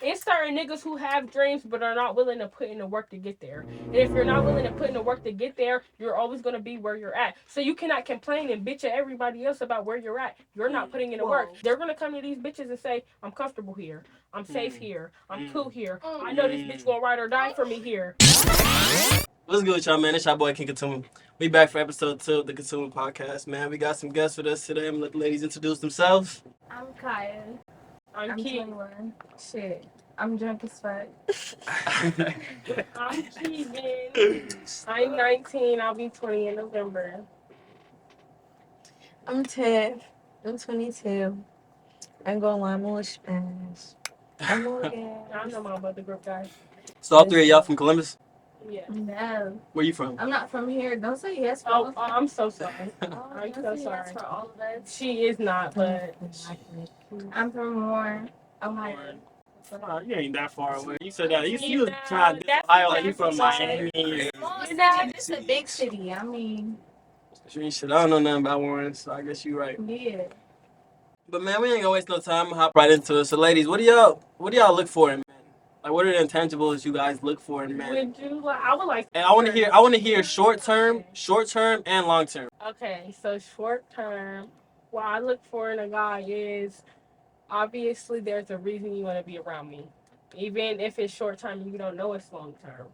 It's certain niggas who have dreams but are not willing to put in the work to get there. And if you're not willing to put in the work to get there, you're always going to be where you're at. So you cannot complain and bitch at everybody else about where you're at. You're not putting in the work. They're going to come to these bitches and say, I'm comfortable here. I'm safe here. I'm cool here. I know this bitch going to ride or die for me here. What's good with y'all, man? It's your boy, King Katumwa. We back for episode 2 of the Katumwa podcast, man. We got some guests with us today. I'm going to let the ladies introduce themselves. I'm Kaya. I'm 21. Shit. I'm drunk as fuck. I'm Keegan. I'm 19. I'll be 20 in November. I'm Tiff. I'm 22. I'm going line more Spanish. I'm Morgan. I know my about the group, guys. So all three of y'all from Columbus? Yeah. No. Where you from? I'm not from here. Don't say yes for Oh, I'm so sorry. I'm so yes sorry. for all of us. She is not, but I'm from Warren, Ohio. You ain't that far away. You said that. You was No, trying to that's Ohio like you from exactly Miami. Small city, know, this is a big city. I mean, Shit, I don't know nothing about Warren, so I guess you're right. yeah. But man, we ain't gonna waste no time. I'm gonna hop right into it. So ladies, what do y'all look for in men? Like, what are the intangibles you guys look for in men? would you like? I would like. And I want to hear short term, and long term. Okay, so short term, what I look for in a guy is obviously there's a reason you want to be around me, even if it's short term. You don't know it's long term.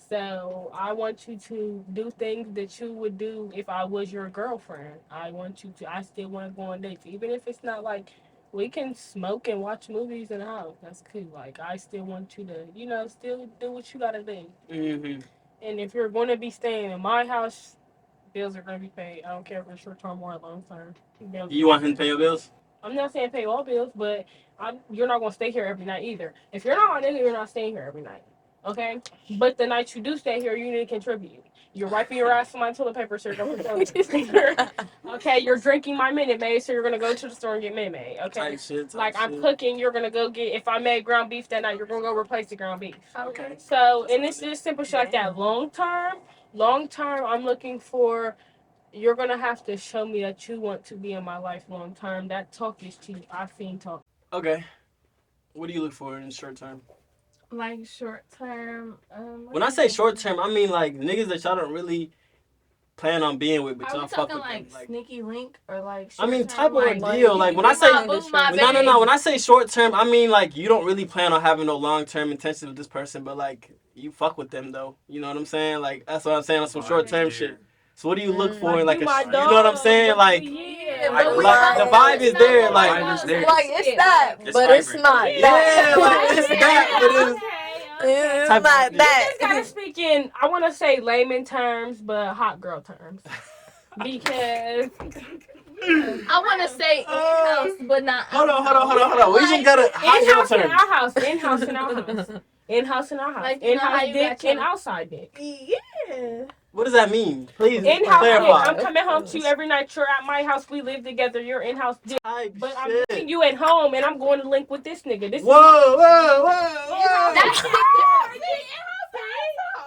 So I want you to do things that you would do if I was your girlfriend. I want you to. I still want to go on dates, even if it's not like we can smoke and watch movies in the house. That's cool. Like I still want you to, still do what you gotta do. Mm-hmm. And if you're going to be staying in my house, bills are going to be paid. I don't care if it's short term or long term. You want him to pay your bills? I'm not saying pay all bills, but you're not going to stay here every night either. If you're not on it, you're not staying here every night. Okay? But the night you do stay here, you need to contribute. You're wiping your ass on my toilet paper, so you're going to okay, you're drinking my Minute Maid, so you're going to go to the store and get Minute Maid. Okay? Type shit. I'm cooking, you're going to go get, if I made ground beef that night, you're going to go replace the ground beef. Okay. So, and it's just simple shit like that. Long term, I'm looking for, you're going to have to show me that you want to be in my life long term. That talk is cheap. I've seen talk. Okay. What do you look for in short term? Like short term. When I say short term, I mean like niggas that y'all don't really plan on being with, but Are y'all we fuck talking with like them. Like, sneaky link or like I mean, short-term, type of like, ordeal. Like when I say no. When I say short term, I mean like you don't really plan on having no long term intentions with this person, but like you fuck with them though. You know what I'm saying? Like that's what I'm saying on some short term shit. So what do you look for in like a? You know what I'm saying? Like, Yeah, like the vibe is there. Like it's that, but it's not that. yeah, like it's that, but it's. It's Type not of- that. Just kind of speaking, I want to say layman terms, but hot girl terms. Because I want to say in-house, but not. Hold on. We just gotta hot girl in-house in terms. our house. In-house in our house. In-house in our house. Like, you know how In-house you dick got your- and outside dick. Yeah. What does that mean? Please In-house dick. clarify. I'm coming home to you every night. You're at my house. We live together. You're in-house dick. Type But I'm shit. meeting you at home, and I'm going to link with this nigga. This Whoa. That's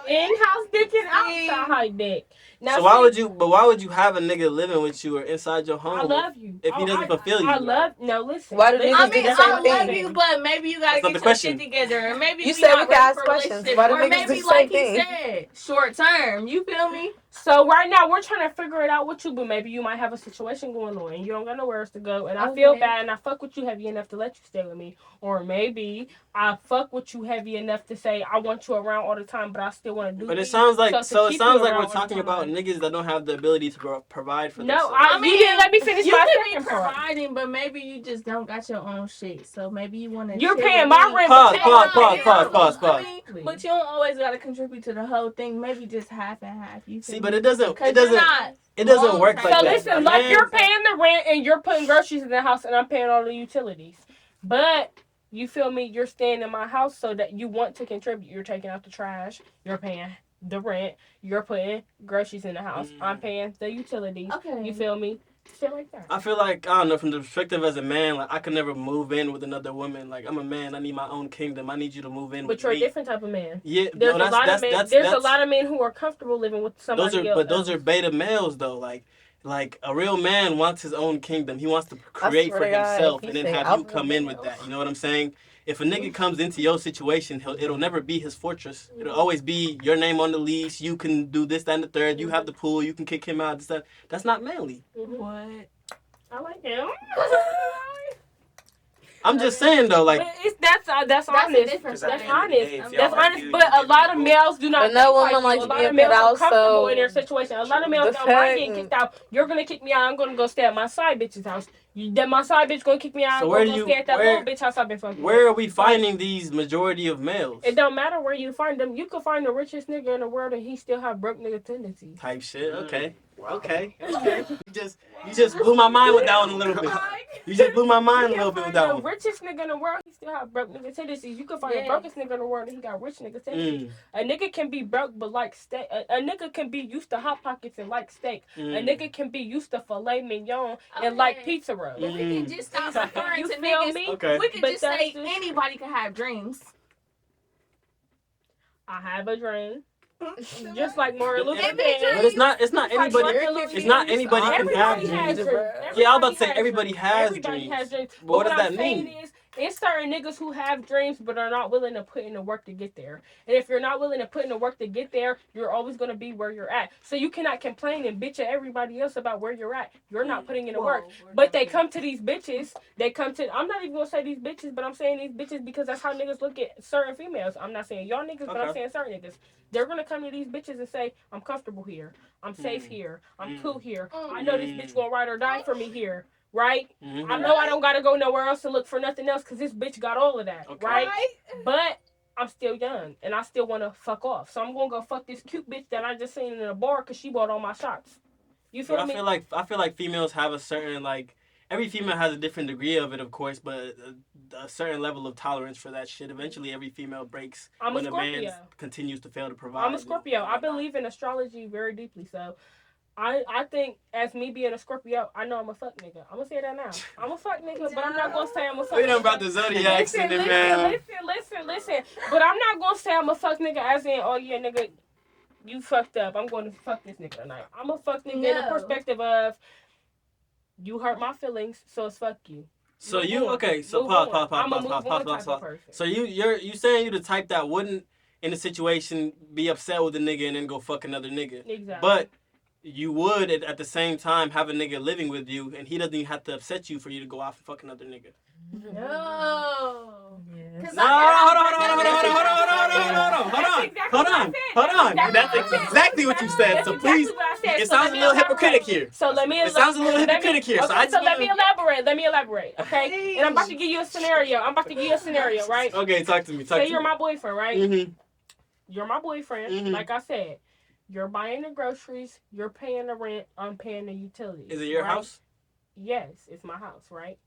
in-house dick and outside dick. Now, So why would you have a nigga living with you or inside your home? I love you. If he doesn't fulfill you. Listen. Why do listen, niggas I do mean, the I same love thing? you, but maybe you gotta That's not get the your question. shit together, or maybe You we said not we can ready ask for a questions. relationship, Why do or niggas maybe do the like same he thing? said, short term. You feel me? So right now we're trying to figure it out with you, but maybe you might have a situation going on and you don't got nowhere else to go. And I feel bad and I fuck with you heavy enough to let you stay with me. Or maybe I fuck with you heavy enough to say I want you around all the time, but I still want to do. But it sounds like we're we're talking about niggas that don't have the ability to provide for No, themselves. I mean, you didn't let me finish You my could be second part. providing, but maybe you just don't got your own shit. So maybe you want to. You're paying my rent. Pause. I mean, but you don't always gotta contribute to the whole thing. Maybe just half and half. You See, feel but me? it doesn't work long like term. that. So listen, man. like you're paying the rent and you're putting groceries in the house and I'm paying all the utilities. But you feel me? You're staying in my house so that you want to contribute. You're taking out the trash. You're paying the rent. You're putting groceries in the house. I'm paying the utilities. Okay. You feel me? Shit like that. I feel like, I don't know, from the perspective as a man, like I could never move in with another woman. Like I'm a man, I need my own kingdom. I need you to move in with me. But you're a different type of man. Yeah, There's no, a lot of men. There's a lot of men who are comfortable living with somebody else. But those are beta males though. Like a real man wants his own kingdom. He wants to create for himself and then have you come in with that. You know what I'm saying? if a nigga comes into your situation, it'll never be his fortress. It'll always be your name on the lease. You can do this, that, and the third. You have the pool. You can kick him out. This, that. That's not manly. What? I like him. I'm just saying though, like that's honest. difference. That's That's honest. That's honest. But a lot of males do not. But no think woman like likes you. A lot being of males put are out, comfortable so in their situation. A lot of males the don't mind fact- getting kicked out. You're gonna kick me out. I'm gonna go stay at my side bitch's house. Then my side bitch gonna kick me out. So I'm where gonna do go you- stay at that where- little bitch house I've been fucking. where are we finding these majority of males? It don't matter where you find them. You can find the richest nigga in the world and he still have broke nigga tendencies. Type shit. Okay. Okay. You just blew my mind with that one a little bit. You just blew my mind a little bit with that The one. richest nigga in the world, he still have broke nigga tendencies. You can find Yeah. the brokest nigga in the world and he got rich nigga tendencies. A nigga can be broke but like steak. A nigga can be used to hot pockets and like steak. A nigga can be used to filet mignon and like pizza rolls. But we can just stop referring You to feel niggas. me? Okay. We can But just say that's just- anybody can have dreams. I have a dream. Just like Martin Luther It King. be But it's not anybody. It's not anybody can have Everybody has dreams. dreams. Yeah, I was about to say Everybody everybody has Everybody dreams. has dreams. But what does I'm that saying mean? is, it's certain niggas who have dreams but are not willing to put in the work to get there. And if you're not willing to put in the work to get there, you're always going to be where you're at. So you cannot complain and bitch at everybody else about where you're at. You're not putting in the work. But they come to these bitches. I'm not even going to say these bitches, but I'm saying these bitches because that's how niggas look at certain females. I'm not saying y'all niggas, but I'm saying certain niggas. They're going to come to these bitches and say, I'm comfortable here. I'm safe here. I'm cool here. I know this bitch going to ride or die for me here. Right? I know I don't gotta go nowhere else to look for nothing else because this bitch got all of that, right? But I'm still young and I still want to fuck off. So I'm gonna go fuck this cute bitch that I just seen in a bar because she bought all my shots. You feel me? I feel like females have a certain every female has a different degree of it, of course, but a certain level of tolerance for that shit. Eventually, every female breaks when a man continues to fail to provide. I'm a Scorpio. I believe in astrology very deeply, so. I think as me being a Scorpio, I know I'm a fuck nigga. I'm gonna say that now. I'm a fuck nigga, but I'm not gonna say I'm a fuck nigga. We know about the zodiacs in it, man. Listen. But I'm not gonna say I'm a fuck nigga as in, oh yeah, nigga, you fucked up. I'm going to fuck this nigga tonight. I'm a fuck nigga in the perspective of, you hurt my feelings, so it's fuck you. So pause. So you saying you the type that wouldn't in a situation be upset with a nigga and then go fuck another nigga. Exactly. But you would at the same time have a nigga living with you and he doesn't even have to upset you for you to go off and fuck another nigga. No. Yes. No, hold on. That's exactly what you said. So please, it sounds a little hypocritic here. So let me. It sounds a little hypocritic here. Okay, so let me elaborate. Okay, and I'm about to give you a scenario. Right? Okay, talk to me. Say you're my boyfriend, right? Mm-hmm. You're my boyfriend. Mhm. Like I said, you're buying the groceries. You're paying the rent. I'm paying the utilities. Is it your house? Yes, it's my house, right?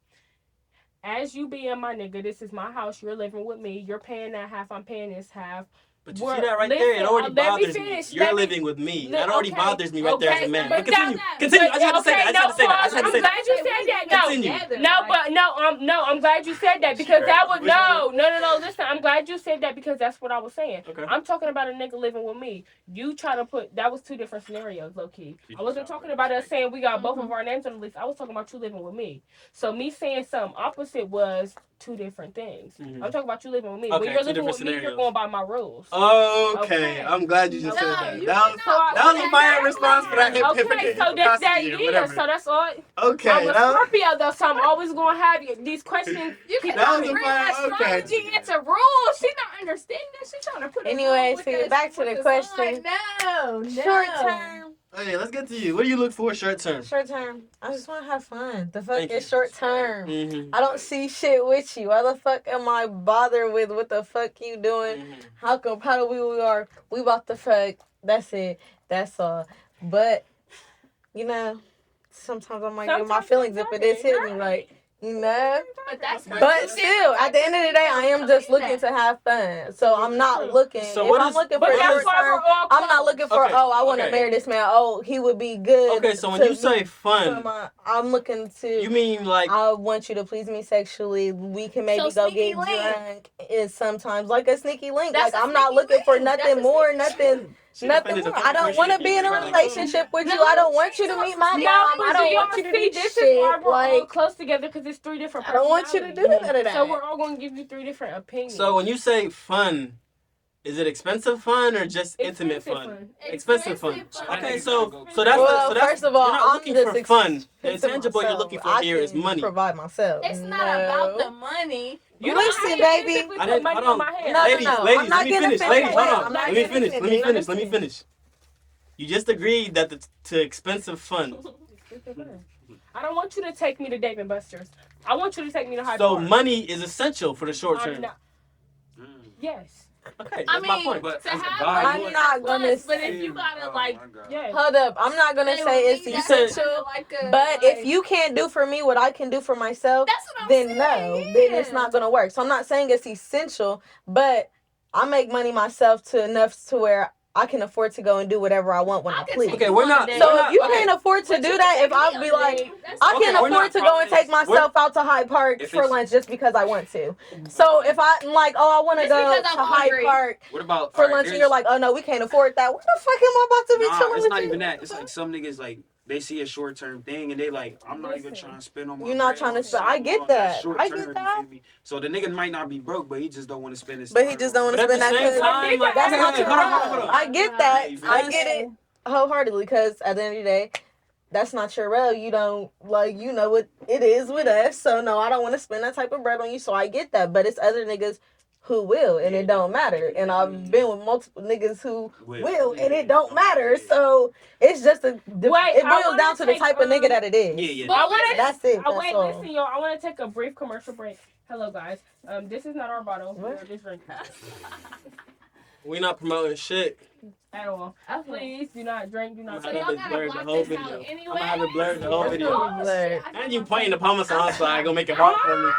As you being my nigga, this is my house. You're living with me. You're paying that half. I'm paying this half. But you see that right there? It already bothers me. You're living with me. That already bothers me right there as a man. But continue. I just had to say that. I'm glad you said that. Continue. I'm glad you said that because that would no. Listen, I'm glad you said that because that's what I was saying. Okay. I'm talking about a nigga living with me. You try to put that was two different scenarios, low key. I wasn't talking about us saying we got both of our names on the list. I was talking about you living with me. So me saying something opposite was two different things. Mm-hmm. I'm talking about you living with me. Okay, when you're two living with different me, you're going by my rules. Okay. I'm glad you just said that. That was a fire response for that hypocrite. So that's all. Okay. I'm a Scorpio though, so I'm always gonna have these questions. You cannot bring astrology into rules. She not understanding that. She's trying to put. Anyway, to get back to the question. No. Short term. Okay, let's get to you. What do you look for short term? Short term. I just want to have fun. The fuck Thank is you. short term? Mm-hmm. I don't see shit with you. Why the fuck am I bothered with what the fuck you doing? Mm-hmm. How compatible we are? We about to fuck. That's it. That's all. But, you know, sometimes I might get my feelings if it is hitting me. Like, you know? But still, at the end of the day, I am just looking to have fun. So I'm not looking. So if what I'm is- looking But for that's short why term, we're all I'm not looking for, Okay, I want to okay. marry this man. Oh, he would be good. Okay, so when to you say fun, I'm looking to. you mean like I want you to please me sexually. We can maybe So go sneaky get link. drunk. Is sometimes like a sneaky link. That's like a I'm not sneaky looking for link. That's nothing a more, sneaky nothing. Nothing more. I don't want to be in a relationship with you. I don't want you to meet my mom. I don't want you to do this shit. Is why we're all Like, close together because it's 3 different. I don't want you to do none of that. So we're all going to give you 3 different opinions. So when you say fun, is it expensive fun or just intimate fun? Expensive fun. Okay, so that's first of all, you're not I'm looking just for fun. The expensive intangible you're myself. looking for here is money. Provide myself. It's not about the money. You listen, baby. I didn't. Hold on, ladies. I'm not Let me finish. getting Ladies, hold offended. on. I'm not Let me getting finish. offended. Let me finish. You just agreed that to expensive fun. I don't want you to take me to Dave and Buster's. I want you to take me to Hyde So Park. money is essential for the short term. Yes. Okay, that's my point. But to have I'm not gonna. But if you gotta hold up, I'm not gonna say it's essential. But if you can't do for me what I can do for myself, then no, then it's not gonna work. So I'm not saying it's essential, but I make money myself to enough to where I can afford to go and do whatever I want when I please. Okay, we're not. So if you can't afford to do that, if I'll be like, I can't afford to go and take myself out to Hyde Park for lunch just because I want to. So if I'm like, oh, I want to go to Hyde Park for lunch, and you're like, oh no, we can't afford that. What the fuck am I about to be chilling with you? It's not even that. It's like some niggas like they see a short term thing and they like, I'm not even trying to spend on my. You're not trying to spend. I get that. I get that. So the nigga might not be broke, but he just don't want to spend his. But he just don't want to spend that. That's not true. I get that. I get it wholeheartedly because at the end of the day, that's not your role. You don't like, you know what it is with us. So no, I don't want to spend that type of bread on you. So I get that. But it's other niggas who will, and it don't matter. And I've been with multiple niggas who will, and it don't matter. So it's just it boils down to the type of nigga that it is. Yeah. That's it. Listen, y'all. I want to take a brief commercial break. Hello, guys. This is not our bottle. We're just drinking. We're not promoting shit at all. Please do not drink. Do not. I'm gonna have it blurred the whole video. I'm gonna have it blurred the whole video. And you pointing the parmesan side gonna make it hard for me.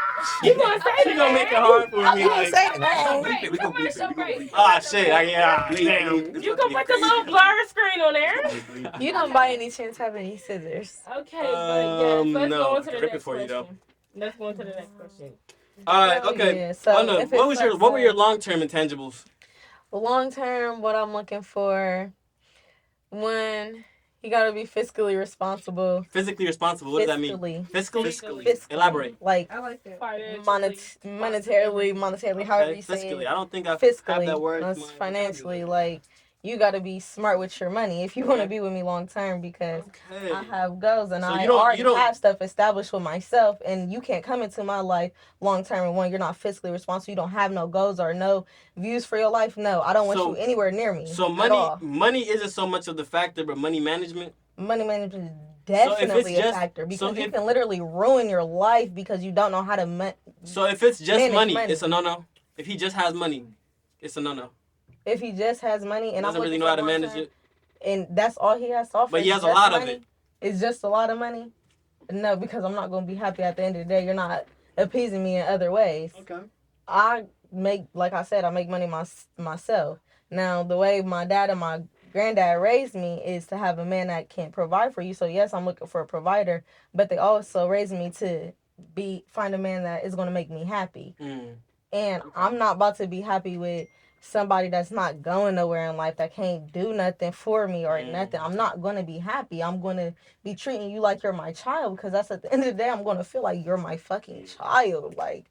You gonna say she gonna make it hard for me. You gonna say that? Ah shit! Damn. You can put the little blur screen on there. You don't by any chance have any scissors? Okay, but let's no. go on to the next for question. You, though. Let's go on to the next question. All right. Okay. Yeah, so what were your long-term intangibles? Long term, what I'm looking for, one, you gotta be fiscally responsible. Physically responsible. What does that mean? Fiscally. Elaborate. Like I like that. monetarily, however you say fiscally. it. I don't think I fiscally. have that word. That's financially. Like you gotta be smart with your money if you want to be with me long term because I have goals and I already have stuff established with myself, and you can't come into my life long term and you're not fiscally responsible. You don't have no goals or no views for your life. No, I don't want you anywhere near me. So money isn't so much of the factor, but money management. Money management is definitely a factor because you can literally ruin your life because you don't know how to. So if it's just money, it's a no-no. If he just has money, it's a no-no. If he just has money and doesn't really know how to manage it, and that's all he has to offer, but he has a lot of it. It's just a lot of money. No, because I'm not going to be happy at the end of the day. You're not appeasing me in other ways. Okay. I make money myself. Now, the way my dad and my granddad raised me is to have a man that can provide for you. So yes, I'm looking for a provider, but they also raised me to find a man that is going to make me happy. And I'm not about to be happy with somebody that's not going nowhere in life, that can't do nothing for me or nothing. I'm not going to be happy. I'm going to be treating you like you're my child because that's at the end of the day, I'm going to feel like you're my fucking child. Like,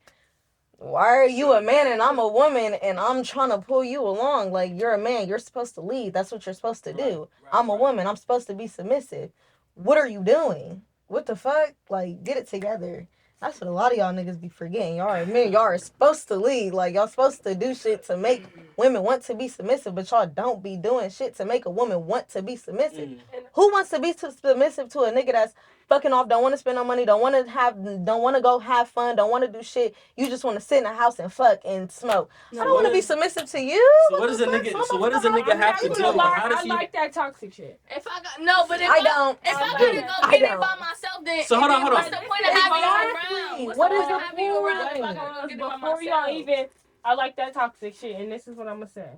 why are you a man and I'm a woman and I'm trying to pull you along? Like, you're a man. You're supposed to lead. That's what you're supposed to do. I'm a woman. I'm supposed to be submissive. What are you doing? What the fuck? Like, get it together. That's what a lot of y'all niggas be forgetting. Y'all are men. Y'all are supposed to lead. Like, y'all supposed to do shit to make women want to be submissive, but y'all don't be doing shit to make a woman want to be submissive. Who wants to be submissive to a nigga that's fucking off, don't want to spend no money, don't want to go have fun, don't want to do shit? You just want to sit in the house and fuck and smoke. I don't want to be submissive to you. So what does a nigga have to do? I like that toxic shit. If I got no, but if I don't. If I gotta go get it by myself, then so hold on. What's the point of having you around? What is the having you around if I gotta go get it by myself? Before y'all even, I like that toxic shit, and this is what I'm gonna say.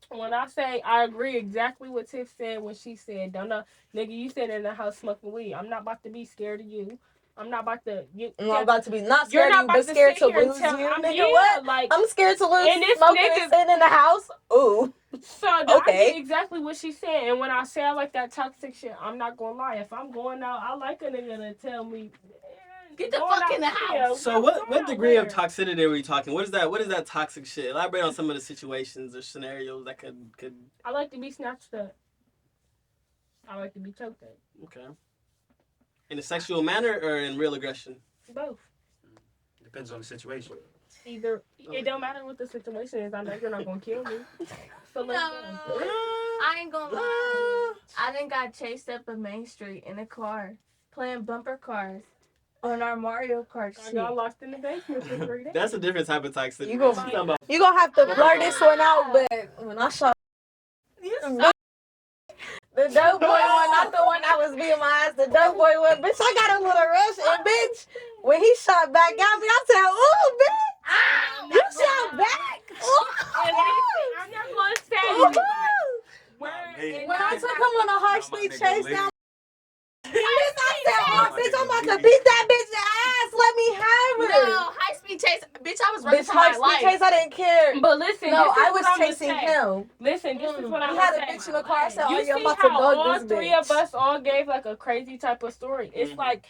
When I say I agree exactly what Tiff said when she said, "Don't know, nigga, you sit in the house smoking weed. I'm not about to be scared of you. I'm not about to. I'm not about to be not You're scared not of you, about but to scared sit to here and lose tell- you. I'm Nigga, yeah, what? like I'm scared to lose and this smoking nigga- and sitting in the house. Ooh. So I Okay. get exactly what she's saying, and when I say I like that toxic shit, I'm not gonna lie. If I'm going out, I like a nigga to tell me, Get the going fuck out in the here. house. So Going what out degree of where? toxicity are we talking? What is that toxic shit? Elaborate on some of the situations or scenarios that could. I like to be snatched up. I like to be choked up. Okay. In a sexual manner or in real aggression? Both. Depends on the situation. Either it don't matter what the situation is. I know you're not gonna kill me. So let's go. I ain't gonna lie. I done got chased up a main street in a car playing bumper cars on our Mario Kart I shit. got lost in the basement for 3 days. That's a different type of toxicity. You gonna have to blur this one out, but when I shot the dope boy one, not the one that was being my ass, the dope boy one, bitch, I got a little rush, and bitch, when he shot back at me, I said, ooh, bitch, you shot back? I'm not gonna say When I took him on a high-speed chase down, I said, oh, bitch, I'm about to beat that bitch ass, let me have her. No, high speed chase. Bitch, I was running Bitch, for my high-speed life. chase, I didn't care. But listen, No, this is I what was I'm gonna chasing say. him. Listen, this is what I'm He gonna had a say. bitch in the car, I said, oh, You yeah, I'm see about to how dog all this three bitch. of us all gave like a crazy type of story. It's like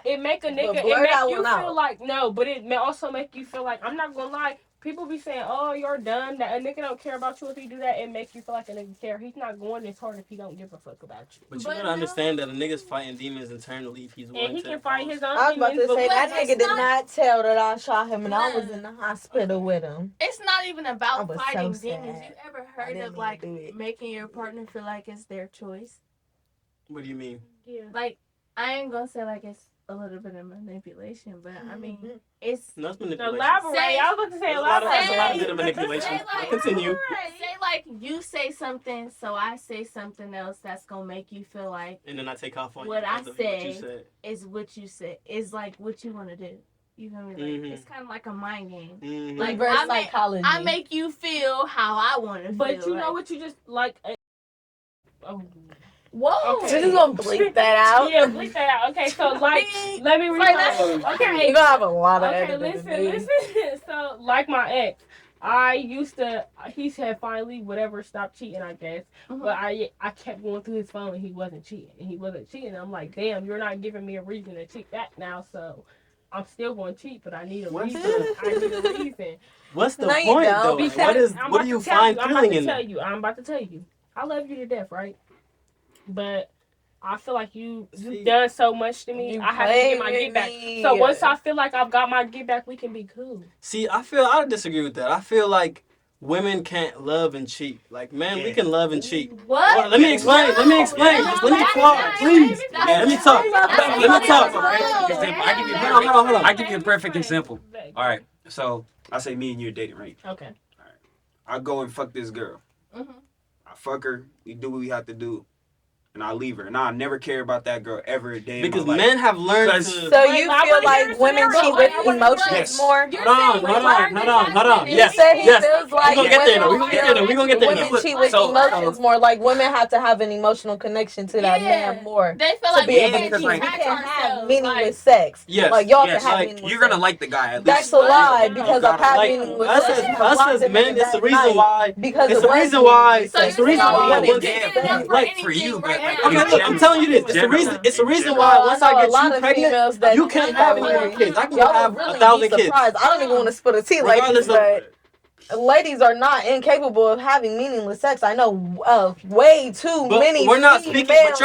it make a nigga, blur it make that you one feel out. like no, but it may also make you feel like I'm not gonna lie. People be saying, "Oh, you're done." That a nigga don't care about you if he do that. It makes you feel like a nigga care. He's not going this hard if he don't give a fuck about you. But you gotta understand that a nigga's fighting demons internally if he's willing And he to. can fight his own I was about demons. to say, but that nigga did not tell that I shot him, and I was No. in the hospital with him. It's not even I about was fighting so demons. sad. You ever I heard didn't of mean like to do it. making your partner feel like it's their choice? What do you mean? Yeah. Like I ain't gonna say like it's a little bit of manipulation, but I mean it's No, it's manipulation. Elaborate. I was about to say There's a lot of elaborate. bit of manipulation. Say like, Continue. Say like you say something, so I say something else that's gonna make you feel like And then I take off on what you I because of say what you said. is what you say is like what you want to do. You feel me? Like it's kind of like a mind game. Mm-hmm. Like Reverse I psychology. make you feel how I want to feel. But you know like, what you just like. Oh. whoa. Okay. Just gonna bleep that out. Yeah, bleep that out. Okay, so like, let me rephrase. Okay, You gonna have a lot of okay, editing to do. listen. So, like my ex, he had finally whatever stopped cheating, I guess. But I kept going through his phone and he wasn't cheating. I'm like, damn, you're not giving me a reason to cheat back now, so I'm still going to cheat, but I need a reason. What's the No, you point don't. though? Because What do you find thrilling in that? I'm about to tell you. I love you to death, right? But I feel like you've done so much to me. I have to get my get back. So once I feel like I've got my get back, we can be cool. See, I disagree with that. I feel like women can't love and cheat. Like, man, we can love and cheat. What? Well, let me explain. Just let me talk, please. Let me talk. Hold on. I give you a perfect example. All right. So I say me and you are dating, right? Okay. All right. I go and fuck this girl. I fuck her. We do what we have to do. And I leave her. And I'll never care about that girl ever a day Because in my life. men have learned to... So you feel like women cheat with emotions more? Hold on. You said he feels like We're gonna get there. Women cheat with emotions more. Like women have to have an emotional connection to that man more. They feel like to be able to cheat. We can't have meaningless sex. Yes. Like y'all can have meaningless You're gonna sex. like the guy at least. That's a lie because I've had Like, meaningless sex. us as men, it's the reason why... Because It's the reason why... It's the reason why... Like for you, but like... Okay, look, I'm telling you this. It's the reason why once I get you pregnant, you can't have any more kids. I can have 1,000 kids. I don't even want to spill the tea, ladies, but ladies are not incapable of having meaningless sex. I know way too many. We're not speaking. But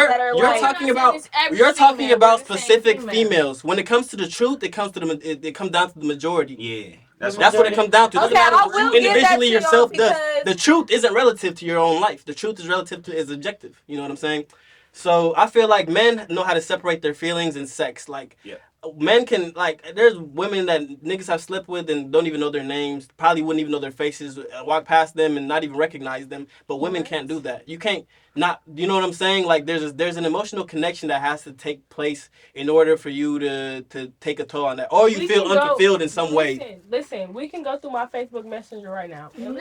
you're talking about specific females. When it comes to the truth, it comes down to the majority. Yeah. That's what it comes down to. It doesn't matter what you individually yourself does. The truth isn't relative to your own life. The truth is relative to is objective. You know what I'm saying? So I feel like men know how to separate their feelings and sex. Like men can there's women that niggas have slept with and don't even know their names, probably wouldn't even know their faces, walk past them and not even recognize them. But women can't do that. You can't not, you know what I'm saying? Like there's an emotional connection that has to take place in order for you to take a toll on that, or you feel unfulfilled in some way. Listen, we can go through my Facebook Messenger right now. No,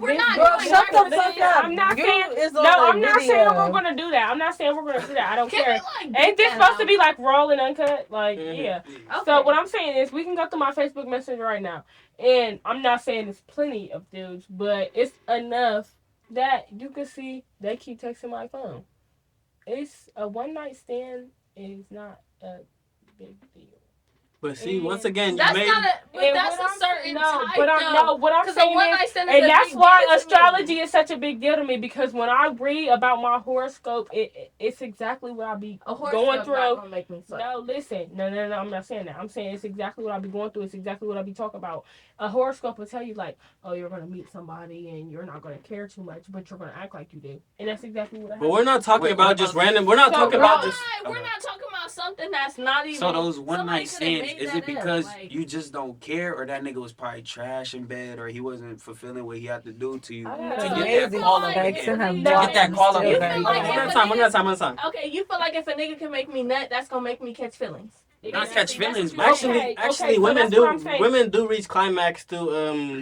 we're not Bro, doing shut that. the fuck up. I'm not You saying. is No, on a I'm not saying video. we're gonna do that. I'm not saying we're gonna do that. I don't Can care. we, like, Ain't this get supposed that to be like raw and uncut? Like, Mhm. yeah. out? So Okay. what I'm saying is, we can go through my Facebook Messenger right now, and I'm not saying it's plenty of dudes, but it's enough that you can see they keep texting my phone. It's a one night stand is not a big deal. But see, once again, you That's made. not a. But And that's what a certain type. What I'm Because a saying one is, night stand is and a that's big why deal to astrology me. is such a big deal to me, because when I read about my horoscope, it's exactly what I be going through. Not gonna make me sweat. No, listen, no, I'm not saying that. I'm saying it's exactly what I be going through. It's exactly what I be talking about. A horoscope will tell you like, oh, you're gonna meet somebody and you're not gonna care too much, but you're gonna act like you do, and that's exactly what I. But we're not talking about just random. We're not So, talking about just. We're not talking about something that's not even. So those one night somebody could've stands, made is that it because up, like- you just don't care, or that nigga was probably trash in bed, or he wasn't fulfilling what he had to do to you I to had get amazing that call up sex again? and have To get that call up still again. very Like, One at bad. a time. One at a time. One at a time. Okay, you feel like if a nigga can make me nut, that's gonna make me catch feelings. Not catch feelings, but Okay, Actually, so women that's what I'm do. saying. Women do reach climax through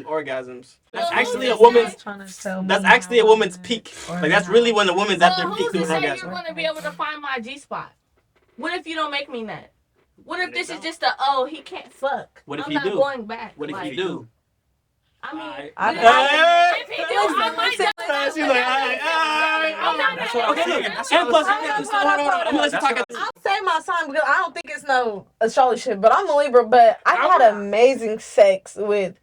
orgasms. That's Well, actually who's a to woman's. say- That's actually a woman's peak. Like that's really when the woman's at their Well, peak who's through to an say orgasm. you're gonna be able to find my G spot? What if you don't make me nut? What if this is just a he can't fuck? What if I'm he not do? going back. What if like, you do? I mean, I- if he do, I might do it. She's like, I'm not That's gonna- what I'm Okay, saying. look. That's And what plus, I'm saying. hold on. I'm gonna let you That's talk. what I'll say my sign because I don't think it's no astrology shit, but I'm a Libra. But I had amazing sex with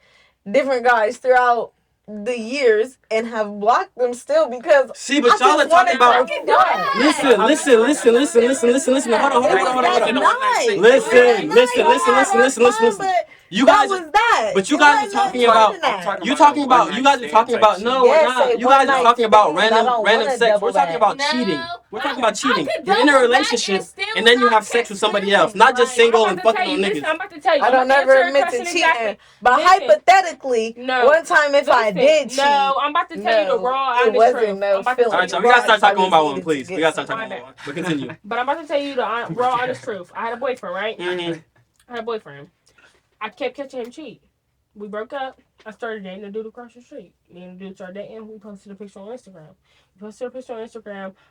different guys throughout the years and have blocked them still because See, but y'all are talking about. Listen. Hold on. Listen. You guys, but you guys are talking about. You talking about. You guys are talking about. No, we're not. You guys are talking about random sex. We're talking about cheating. We're talking about cheating. You're in a relationship and then you have sex with somebody else, not just single and fucking on niggas. I'm about to tell you. I don't never admit to cheating, but hypothetically, one time if I did cheat, no, I'm about to tell you the raw honest it wasn't truth. no feeling. Alright, so we gotta start talking one by one, please. We gotta start talking one by one. But continue. But I'm about to tell you the raw honest truth. I had a boyfriend, right? Mm-hmm. I had a boyfriend. I kept catching him cheat. We broke up. I started dating a dude across the street. Me and the dude started dating. We posted a picture on Instagram.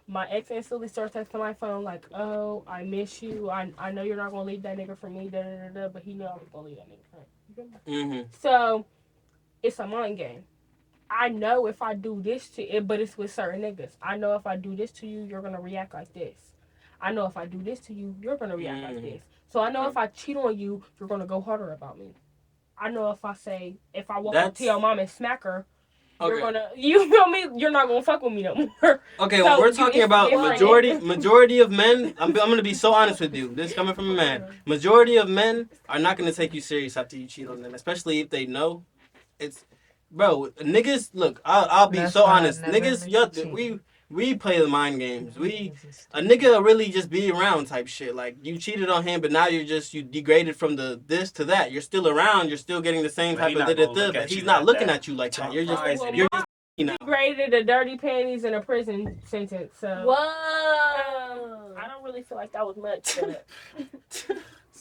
My ex instantly started texting my phone like, "Oh, I miss you. I know you're not gonna leave that nigga for me." But he knew I was gonna leave that nigga for him. Mm-hmm. So it's a mind game. I know if I do this to it, but it's with certain niggas. I know if I do this to you, you're gonna react like this. I know if I do this to you, you're gonna react like this. So I know if I cheat on you, you're gonna go harder about me. I know if I walk up to your mom and smack her, you're gonna, you feel me? You're not gonna fuck with me no more. Okay, So when we're talking about different. majority of men, I'm gonna be so honest with you. This is coming from a man. Majority of men are not gonna take you serious after you cheat on them, especially if they know it's. Bro, niggas, look, I'll be so honest. Niggas, we play the mind games. A nigga really just be around type shit. Like, you cheated on him, but now you degraded from the this to that. You're still around. You're still getting the same type of but he's not looking at you like that. You're just, you know. Degraded a dirty panties in a prison sentence. So Whoa. I don't really feel like that was much. But...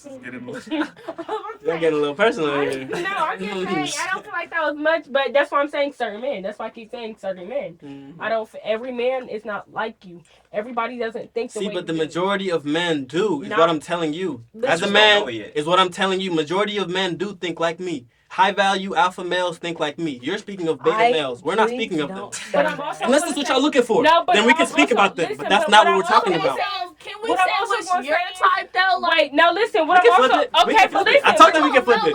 You're getting a little personal here. No, I'm just saying, I don't feel like that was much, but that's why I'm saying certain men. That's why I keep saying certain men. Mm-hmm. Every man is not like you. Everybody doesn't think the way but the do. majority of men do, is what I'm telling you. As a man, is what I'm telling you. Majority of men do think like me. High value alpha males think like me. You're speaking of beta males. We're not speaking of them. Unless that's what y'all looking for. No, then we can speak about them. But that's not what we're talking about. Can we say what's your type though? Wait, now listen. What I'm also listen. I told them we can flip it.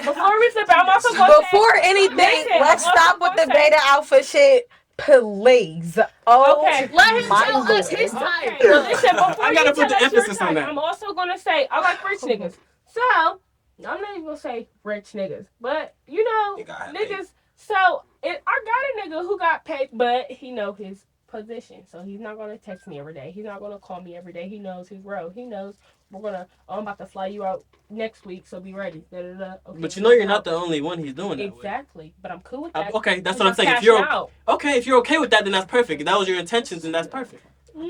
Before we flip it, I'm also going to say. Before anything, let's stop with the beta alpha shit. Please. Okay. Let him tell us his type. Listen, I gotta put the emphasis on that. I'm also going to say, I like rich niggas. So, I'm not even going to say rich niggas. But, you know, niggas. So, I got a nigga who got paid, but he know his position. So, he's not going to text me every day. He's not going to call me every day. He knows his role. He knows I'm about to fly you out next week, so be ready. Okay, but you know you're not the only one he's doing that exactly with. But I'm cool with that. Okay, that's what I'm saying. If you're okay with that, then that's perfect. If that was your intentions, then that's perfect. I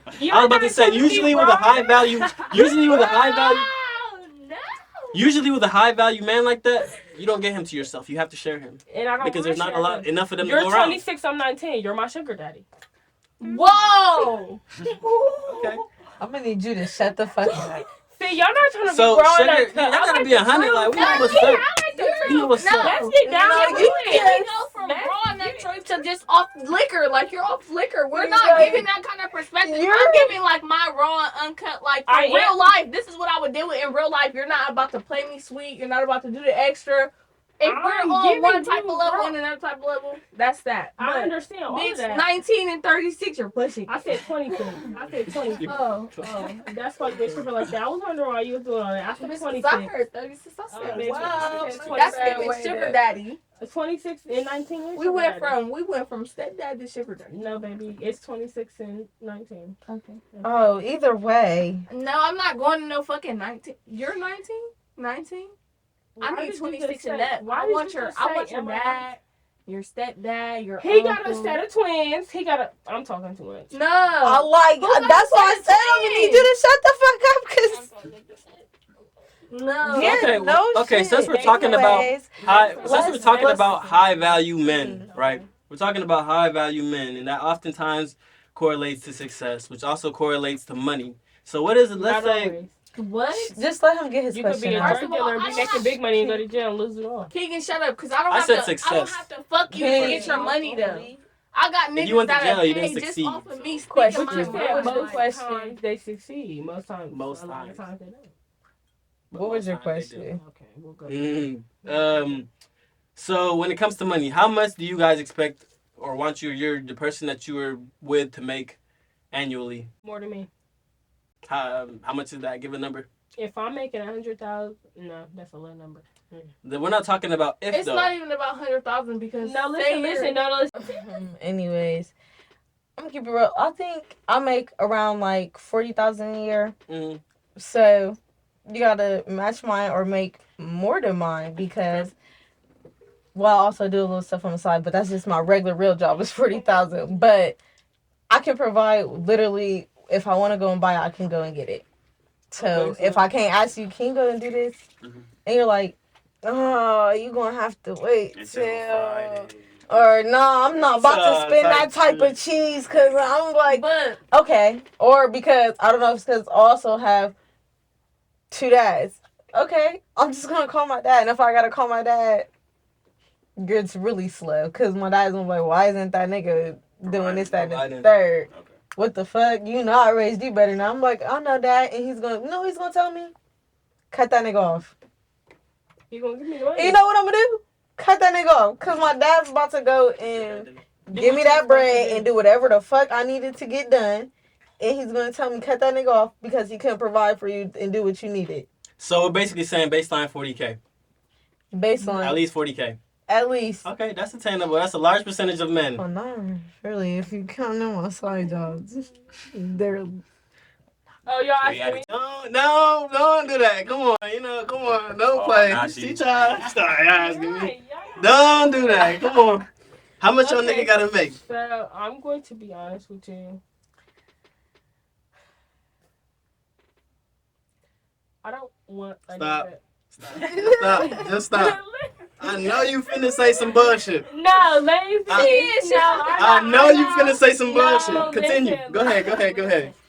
was about to say, usually with a high value Usually with a high value man like that, you don't get him to yourself. You have to share him. And I don't Because there's not enough of them You're to go around. 26, I'm 19. You're my sugar daddy. Whoa! Okay. I'm gonna need you to shut the fuck up. See, y'all not trying to be So, growing sugar, up. y'all gotta be 100. Like, we know what's up. We know what's up. Let's get down No, to you it. can't. We go from growing up choice to just off liquor. Like, you're off liquor. We're You're not right. giving that kind of perspective. You're- I'm giving, like, my raw and uncut, like, I in real am. life, this is what I would deal with in real life. You're not about to play me sweet. You're not about to do the extra. If I'm we're on giving one type of you level raw. and another type of level, that's that. I But understand all of bitch, that. 19 and 36, you're pushing. I said 22. I said 22. Oh. That's why they super like that. I was wondering why you was doing all that. I said I 26. heard 36. I said, bitch, wow. it's That's 27 giving way sugar to- daddy. 26 and 19 is We sugar went daddy. from stepdad to sugar daddy. No, baby. It's 26 and 19. Okay. Oh, either way. No, I'm not going to no fucking 19. You're 19? 19? Why I did need you 26 just and say- that. why I did want you your just say, your am I- dad, your stepdad, your He uncle. got a set of twins. He got a. I'm talking too much. No. I like. Who got That's why I a said I'm gonna need you to shut the fuck up, cause No. yeah, Okay, no okay, shit. since we're talking about Anyways, since we're talking let's- about high value men, Mhm. right? We're talking about high value men, and that oftentimes correlates to success, which also correlates to money. So what is it? Let's Not say always. What? just let him get his You could be question a out. First drug of all, dealer and I be don't making big money and go to jail and lose it all. Keegan, shut up, because I don't I have said to. success. I don't have to fuck you to Hey. get your money though. I got If niggas you went to that jail, are you didn't paid just succeed. off of me Question. speaking But you my said mind. What was most the question? times they succeed. Most times. Most a lot of times. they don't. But What was most your times they do. question? Okay, we'll go. So when it comes to money, how much do you guys expect or want the person that you were with to make annually? More than me. How much is that? Give a number. If I'm making 100,000, no, that's a low number. We're not talking about if It's though. not even about 100,000 because No, say listen. Anyways, I'm gonna keep it real. I think I make around like 40,000 a year. Mhm. So you gotta match mine or make more than mine because. Well, I also do a little stuff on the side, but that's just my regular real job is 40,000. But I can provide literally if I want to go and buy it, I can go and get it. So Okay, so- if I can't ask you, can you go and do this? Mhm. And you're like, oh, you gonna have to wait Until till. Friday. Or nah, I'm not about to spend that type type of cheese because I'm like, but okay. Or because I don't know if it's because I also have 2 dads. Okay, I'm just gonna call my dad, and if I gotta call my dad, it's really slow because my dad's gonna be like, why isn't that nigga doing this, that, and the Providing. third? Okay. What the fuck? You know I raised you better. Now I'm like, I know that, and he's gonna tell me, cut that nigga off. You gonna give me the money? And you know what I'm gonna do? Cut that nigga off, cause my dad's about to go and give me that bread and do whatever the fuck I needed to get done, and he's gonna tell me cut that nigga off because he couldn't provide for you and do what you needed. So we're basically saying baseline 40K. Baseline, At least 40K. at least. Okay, that's attainable. That's a large percentage of men. Well, not really. If you count them on side jobs, they're. Oh, y'all So you asking me? No, don't do that. Come on, come on. Don't play. Nah, She she- tried. Start asking me. Right, y'all- Don't do that. Come on. How much your Okay. nigga gotta make? So I'm going to be honest with you. I don't want a Stop. nigga- Stop. Just stop. I know you finna say some bullshit. No, ladies. I know you finna say some bullshit. No, Continue. listen, Go ahead.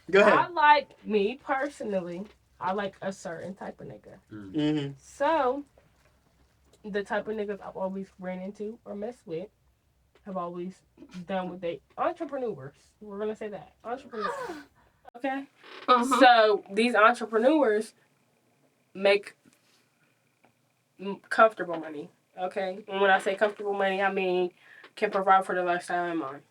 Go I ahead. like, me personally, I like a certain type of nigga. Mm-hmm. So, the type of niggas I've always ran into or messed with have always done what they entrepreneurs. We're gonna say that entrepreneurs. Okay. So these entrepreneurs make comfortable money. Okay. And when I say comfortable money, I mean can provide for the lifestyle in mind.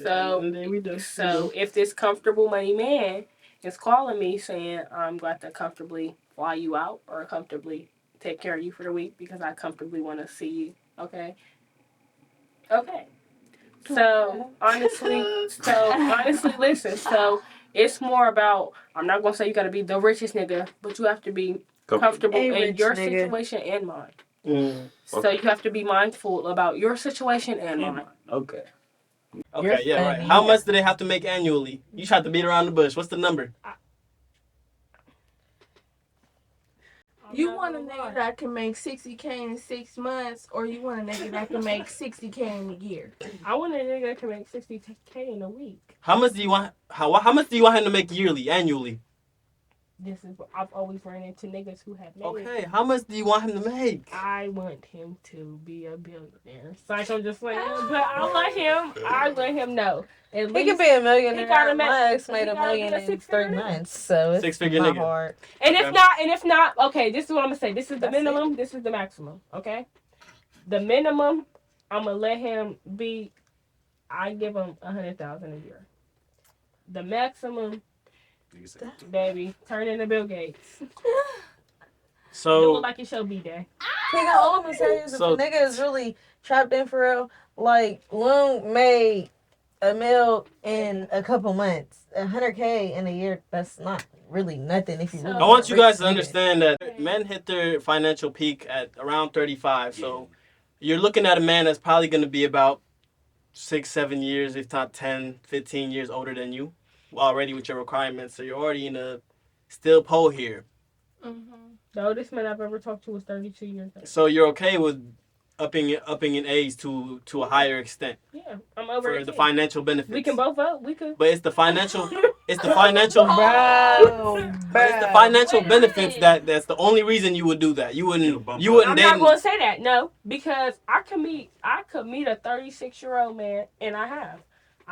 So if this comfortable money man is calling me saying I'm glad to comfortably fly you out or comfortably take care of you for the week because I comfortably want to see you, okay? So honestly, listen. So it's more about I'm not gonna say you gotta be the richest nigga, but you have to be comfortable A in rich your nigga. situation and mine. Mm. So you have to be mindful about your situation and mine. Okay. You're Okay, yeah, right. funny. How much do they have to make annually? You tried to beat around the bush. What's the number? You want a nigga that can make $60K in 6 months, or you want a nigga that can make $60K in a year? I want a nigga that can make $60K in a week. How much do you want? How much do you want him to make yearly, annually? This is what I've always run into niggas who have made. Okay, how much do you want him to make? I want him to be a billionaire. So I'm just like, but I let him know. At He least can be a millionaire. he gotta My ex he made a gotta be million a in 3 six-figure nigga. months, so it's Six-figure not nigga. hard. And Okay. if not, okay, this is what I'm gonna say. This is the That's minimum. This is the maximum. Okay, the minimum. I'm gonna let him be. I give him 100,000 a year. The maximum, baby, turn into Bill Gates. Do So it like it should be day. Nigga, all I'm gonna say is if So- a nigga is really trapped in for real, like Loon made $1 million in a couple months. 100K in a year, that's not really nothing if you really I want you guys to rich nigga. understand that men hit their financial peak at around 35. So you're looking at a man that's probably going to be about 6-7 years, if not 10, 15 years older than you, already with your requirements. So you're already in a still pole here. The oldest man I've ever talked to was 32 years old. So you're okay with upping in age to a higher extent Yeah, I'm over for the financial benefits. We can both vote. We could. But it's the financial. It's the financial. Bro, But it's the financial benefits that's the only reason you would do that. You wouldn't I'm date. not going to say that, no, because I could meet a 36-year-old man, and I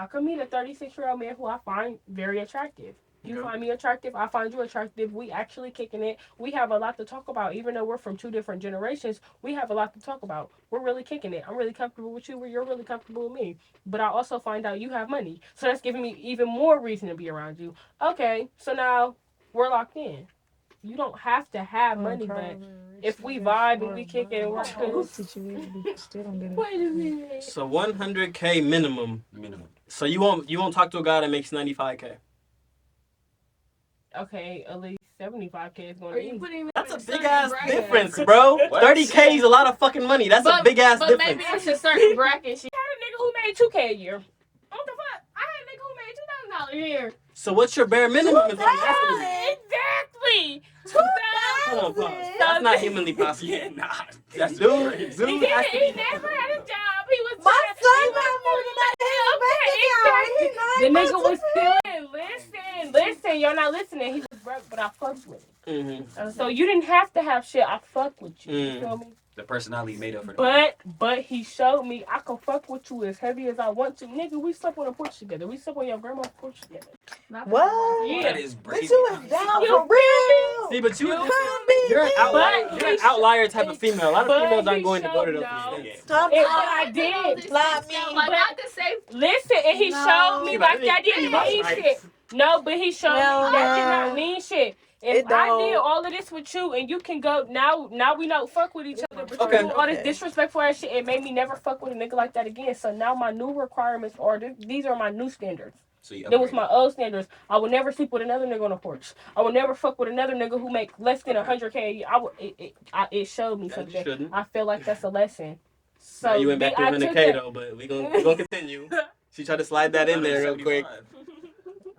could meet a 36-year-old man who I find very attractive. You find me attractive, I find you attractive. We actually kicking it. We have a lot to talk about, even though we're from 2 different generations. We have a lot to talk about. We're really kicking it. I'm really comfortable with you. You're really comfortable with me. But I also find out you have money, so that's giving me even more reason to be around you. Okay, so now we're locked in. You don't have to have money, but if we vibe and we kick it and we're cool. Wait a minute. So 100K minimum. Minimum. So you won't talk to a guy that makes 95K. Okay, at least 75K is going Are to you be. putting me That's in a certain big ass bracket? difference, bro. What? 30K is a lot of fucking money. That's a big ass But difference. maybe it's a certain bracket. I had a nigga who made 2K a year. What the fuck? I had a nigga who made $2,000 a year. So what's your bare minimum? Exactly. Hold on, pause. That's not humanly possible. Yeah, nah. That's Dude, crazy. dude. He never had a job. He was My trying- son he was- got more than that in his bank account. The nigga was stealing. Listen, you're not listening. He was broke, but I fucked with him. Mm-hmm. So you didn't have to have shit. I fucked with you. You feel me? The personality made up for the But he showed me I can fuck with you as heavy as I want to. Nigga, we slept on a porch together. We slept on your grandma's porch together. What? Yeah. That is But brave. you was down for real. See, but you're an But outlier. You're an he outlier type of female. A lot of but females aren't he going to go to showed- those no. extents. Stop. I did. Lie me. Like, I could say Listen, and he No. showed me See, like but that didn't mean right. shit. No, but he showed No, me that did no. not mean shit. If It I don't. did all of this with you and you can go now we don't fuck with each other, but Okay. you do all this disrespectful ass shit, it made me never fuck with a nigga like that again. So now my new requirements are these are my new standards. So you That was my old standards. I would never sleep with another nigga on a porch. I would never fuck with another nigga who make less than 100K a year. It showed me Yeah, something. you shouldn't. I feel like that's a lesson. So Now you went back to I took 100K that- though, but we gonna continue. She tried to slide that in there real quick.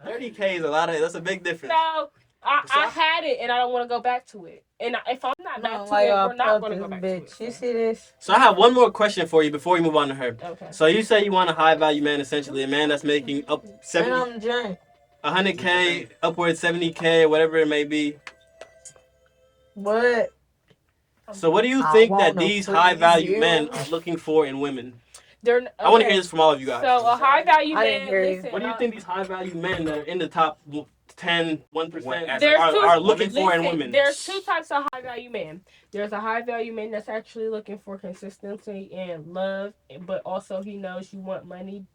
30K is a lot of. That's a big difference. No, I had it and I don't want to go back to it. And if I'm not back to it, we're not going to go back to it. You see this? So I have one more question for you before we move on to her. Okay. So you say you want a high value man, essentially a man that's making up And 70, on the joint. 100K, upwards 70K, or whatever it may be. What? So what do you I think want that to these please high value you. men are looking for in women? Okay. I want to hear this from all of you guys. So a high value I didn't man, hear you. listen. What do you think these high value men that are in the top 10, 1% There's are looking for in listen, women? There's 2 types of high value men. There's a high value man that's actually looking for consistency and love, but also he knows you want money.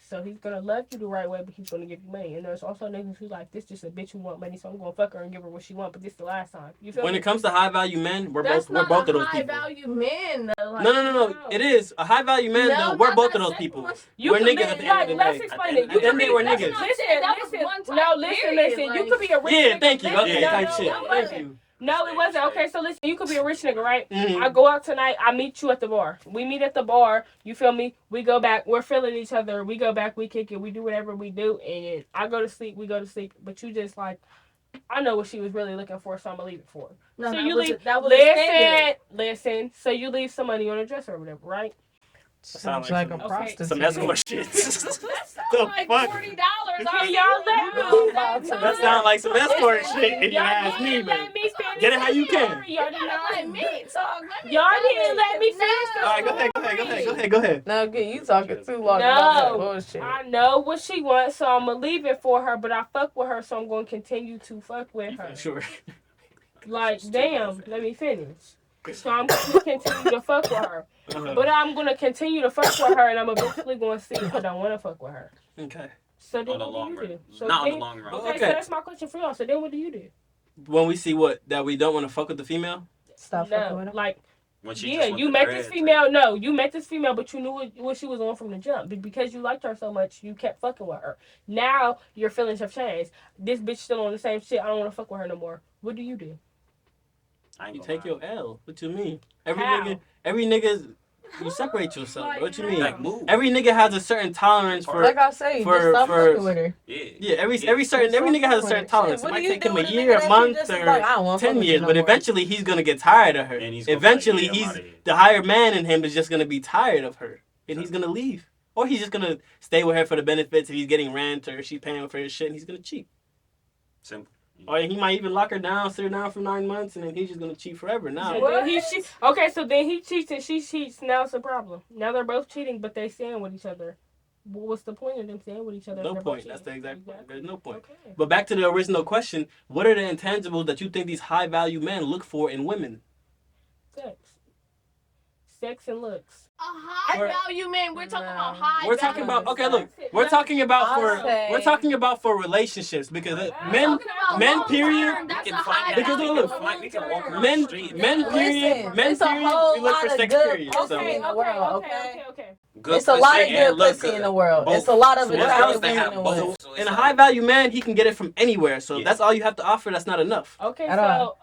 So he's gonna love you the right way, but he's gonna give you money. And there's also niggas who like, this just a bitch who want money, so I'm gonna fuck her and give her what she want, but this the last time. You feel When me? it comes to high value men, we're that's both of those high people. value men. Though. Like, No. It is a high value man. No, though. We're not both that of those second people. one. You We're could niggas be, at the end of the let's day. explain At it. the You end could they be, were listen, niggas. That was listen. one time No, listen. period, You like- could be a rich Yeah, nigga. thank you. Listen, Okay, no, type no, shit. no, Thank listen. you. No, it wasn't. Okay, so listen, you could be a rich nigga, right? Mhm. I go out tonight, I meet you at the bar. We meet at the bar, you feel me? We go back, we're feeling each other, we go back, we kick it, we do whatever we do, and I go to sleep, we go to sleep, but you just like, I know what she was really looking for, so I'm gonna leave it for her. No, so that you was leave. that was a standard. Listen. So you leave some money on the dresser or whatever, right? Sounds like a prostitute. Some escort shit. The like fuck? $40. Can y'all let me? That sounds like some escort shit. If you ask me, man. Get it how you can. Y'all didn't Let me talk. Y'all didn't let me finish. All right, go ahead. No, okay, you talking too long about that No, bullshit. I know what she wants, so I'm gonna leave it for her. But I fuck with her, so I'm gonna continue to fuck with her. Sure. Like, damn, let me finish. So I'm gonna continue to fuck with her. But I'm gonna continue to fuck with her, and I'm eventually gonna see if I don't want to fuck with her. Okay. So then On the what long do you run. do? So Not then, on the long run. Okay, Okay. so that's my question for y'all. So then what do you do? When we see what that we don't want to fuck with the female. Stop fucking with No, her. like, When she yeah, just went you to met dreads, this female. No, you met this female, but you knew what she was on from the jump. But because you liked her so much, you kept fucking with her. Now your feelings have changed. This bitch still on the same shit. I don't want to fuck with her no more. What do you do? I ain't You gonna take lie. your L. What you mean? How? Every nigga, you separate yourself. Like, What you mean? Like, move. Every nigga has a certain tolerance for. Like I say, for- just stop for- fucking with her. Yeah, every nigga has a certain tolerance. It What might do you take do him a with year, nigga a that month, you just or like, I don't wanna fuck 10 with you years, no but more. eventually he's gonna get tired of her. And he's gonna Eventually, be like, yeah, I'm he's outta here. the higher man in him is just gonna be tired of her, and he's gonna leave, or he's just gonna stay with her for the benefits if he's getting rent or she's paying for his shit, and he's gonna cheat. Simple. Or he might even lock her down, sit her down for 9 months, and then he's just gonna cheat forever. Now, So then okay, so then he cheats and she cheats. Now it's a problem. Now they're both cheating, but they stand with each other. What's the point of them staying with each other? no if they're both point. That's the cheating? exact point. There's no point. Okay. But back to the original question: what are the intangibles that you think these high value men look for in women? Sex and looks. A high value man. We're talking about high. We're talking about value. okay. Look, we're talking about I'll we're talking about for relationships because I'm men Talking about men long period. term, That's We a can find high that. Because value. look, We can walk around men the street. men period Listen, men it's a period whole we look for lot of sex good period. pussy So in the world, okay? Good It's a lot pussy of and good look pussy in good. the world. Both. It's a lot of So there's attractive girls that women have in the both. world. So it's and a like- high value man, he can get it from anywhere. So if Yeah. that's all you have to offer, that's not enough. Okay, At so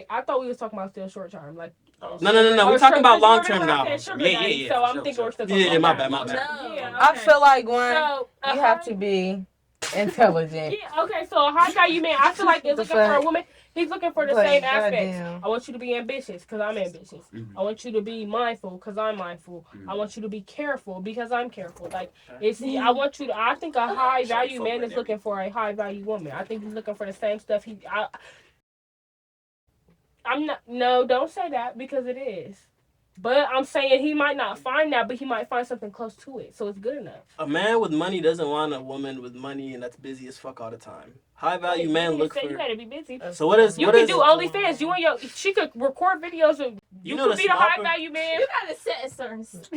I thought we was talking about still short term, like. Oh. No. We're talking about long term now. Yeah, Yeah, so I'm sure, thinking sure. we're still Yeah, talking my about bad. Yeah, I okay. feel like one, So you have to be intelligent. Yeah, okay, so a high value man, I feel like is The looking for a fuck? woman. He's looking for the Like, same aspects. goddamn. I want you to be ambitious because I'm ambitious. Mhm. I want you to be mindful because I'm mindful. Mhm. I want you to be careful because I'm careful. Like I want you to. I think a high value man is looking for a high value woman. I think he's looking for the same stuff. I'm not. No, don't say that because it is. But I'm saying he might not find that, but he might find something close to it, so it's good enough. A man with money doesn't want a woman with money and that's busy as fuck all the time. High value man You look say for. you gotta be busy. So what is You what can is? do OnlyFans. She could record videos of. You know could the be the small high value man. You gotta set a certain standard.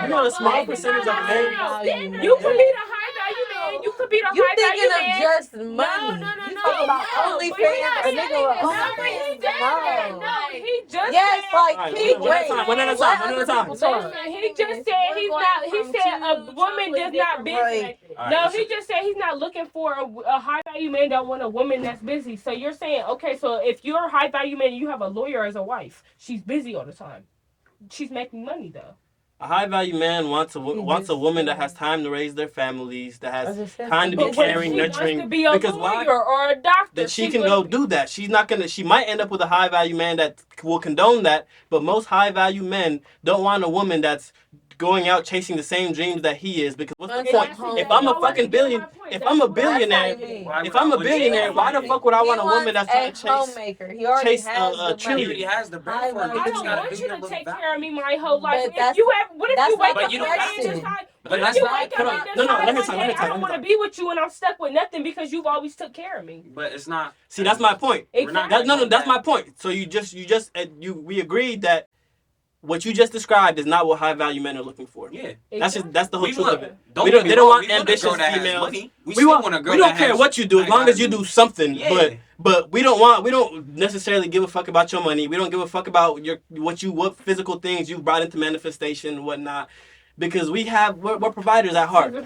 You know the small percentage of men. You could be the high value man. You could be the You high value thinking of man. just money. No. You talking about OnlyFans, a nigga with OnlyFans. No. He just Yes, said. like, Alright, he one at a time, one at a time, one at a time. Listen, he just said he's not. He said a woman does not busy. Right. No, he just said he's not looking for a high value man that want a woman that's busy. So you're saying, okay, so if you're a high value man, you have a lawyer as a wife. She's busy all the time. She's making money though. A high value man wants a woman that has time to raise their families, that has time to be But what if caring, she nurturing. wants to be a Because lawyer why? or a doctor? That she can go do that. She's not gonna. She might end up with a high value man that will condone that. But most high value men don't want a woman that's going out chasing the same dreams that he is. Because what's the point? If I'm a fucking billion, if I'm a billionaire, why the fuck would I want a woman that's trying to chase? Homemaker. He already chase has a the cheerleader. money. He has the bread for it. I He just don't gotta want do you your to little take value. care of me my whole life. But What that's if you not wake But up you one don't day have and to. decide? But What if that's you not. wake hold up on. and No, decide let me one tell day you, I don't want to be with you and I'm stuck with nothing because you've always took care of me? But it's not. See, that's my point. Exactly. That's my point. So we agreed that what you just described is not what high value men are looking for. Yeah. That's the whole We truth of it. Don't They get me don't wrong, want we want a ambitious girl that has females. money. We We still want. want a girl We don't that care has- what you do as long as you do something. Yeah. But we don't necessarily give a fuck about your money. We don't give a fuck about what physical things you brought into manifestation and whatnot. Because we're providers at heart. You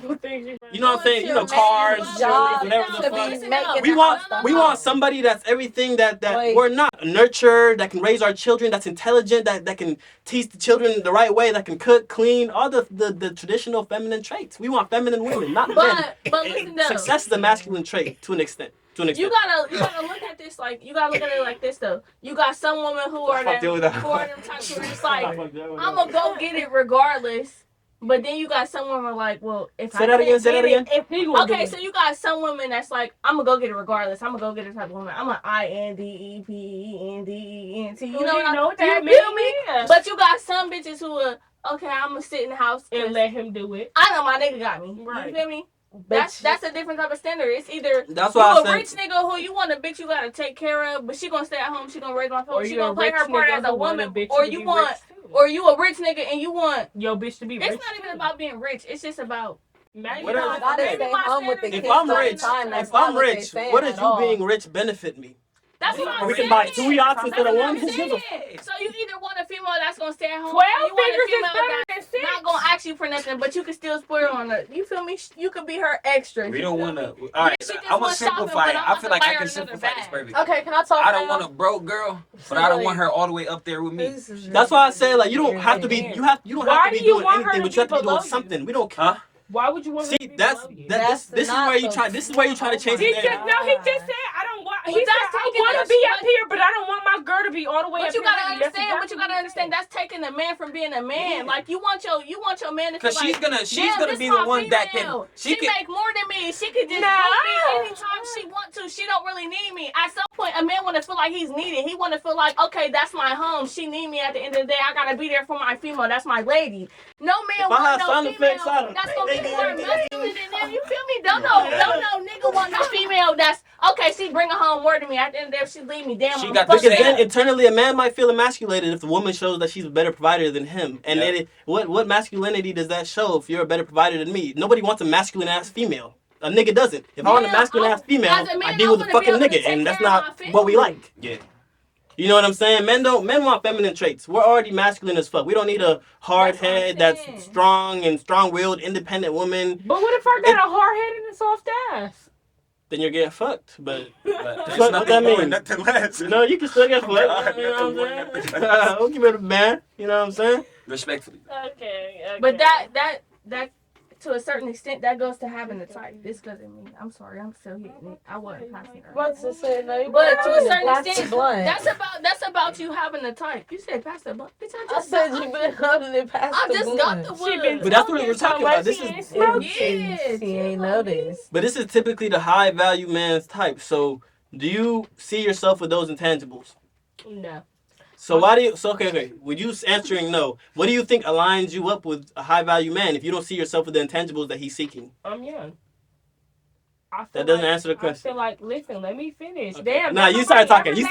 know what I'm saying? You know, cars, job whatever the to fuck. be making We want somebody that's everything that Like, we're not. Nurture, that can raise our children, that's intelligent, that can teach the children the right way, that can cook, clean, all the traditional feminine traits. We want feminine women, not men. But listen though. Success is a masculine trait to an extent. To an You extent. gotta look at this like you gotta look at it like this though. You got some women who are them types where it's like I'm gonna go get it regardless. But then you got some women like, well, if Say I that again. can't Say that get again. it, okay, so you got some women that's like, I'm gonna go get it regardless. I'm gonna go get it type of woman. I'm an INDEPENDENT. You know what that means? Feel me? Yeah. But you got some bitches who are okay. I'm gonna sit in the house And let him do it. I know my nigga got me. Right. You feel me? That's a different type of standard. It's either That's you why a rich nigga who you want a bitch you gotta take care of, but she gonna stay at home. She gonna raise my phone. She gonna play her part as a woman. Or you a rich nigga and you want your bitch to be rich. It's not even about being rich. It's just about If I'm rich, what does you being rich benefit me? That's what I'm saying. We can buy 2 yachts instead of one. So you either want a female that's gonna stay at home, 12 or you want a figures is female better that's than 6. not gonna ask you for nothing, but you can still spoil on her. You feel me? You could be her extra. We don't want to. All right, I'm gonna simplify it. I feel like I can simplify this perfectly. Okay, can I talk? I don't want a broke girl, but I don't want her all the way up there with me. That's why I say like you don't have to be. You don't have to be doing anything, but you have to be doing something. We don't. Huh? Why would you want See, this is where you try. This is where you try to change He it. just said I don't want. He said I want to be up here, but I don't want my girl to be all the way up here. But you gotta understand. That's taking the man from being a man. Like you want your man to feel Because like she's gonna be the one that can. She make more than me. She could just help me anytime she want to. She don't really need me. At some point, a man want to feel like he's needed. He want to feel like, okay, that's my home. She need me at the end of the day. I gotta be there for my female. That's my lady. No man want no female. That's gonna be more masculine than them. You feel me? Don't know nigga want no female. That's okay. She bring her home more to me. At the end of the day, she leave me. Damn. Because then internally, a man might feel emasculated if the woman shows that she's a better provider than him. And then what masculinity does that show if you're a better provider than me? Nobody wants a masculine ass female. A nigga doesn't. If I want a masculine ass female, I deal with a fucking nigga, and that's not what we like. Yeah. You know what I'm saying? Men want feminine traits. We're already masculine as fuck. We don't need a hard head that's strong and strong-willed, independent woman. But what if I got a hard head and a soft ass? Then you're getting fucked. But what that mean? Nothing less. No, you can still get fucked. You know what I'm saying? I'll give it a man. You know what I'm saying? Respectfully. Okay. But that to a certain extent, that goes to having a type. This doesn't mean. I'm sorry, I'm still hitting it. I wasn't passing her. But to a certain extent, that's about you having a type. You said pass the blunt. Bitch, I said you been holding it past I the just got the wood. But that's what we're talking about. This is she ain't noticed. But this is typically the high value man's type. So do you see yourself with those intangibles? No. So why do you? So okay. With you answering no, what do you think aligns you up with a high value man if you don't see yourself with the intangibles that he's seeking? I'm young. That doesn't answer the question. I feel like, listen, let me finish. Okay. Damn. Nah, you started talking. My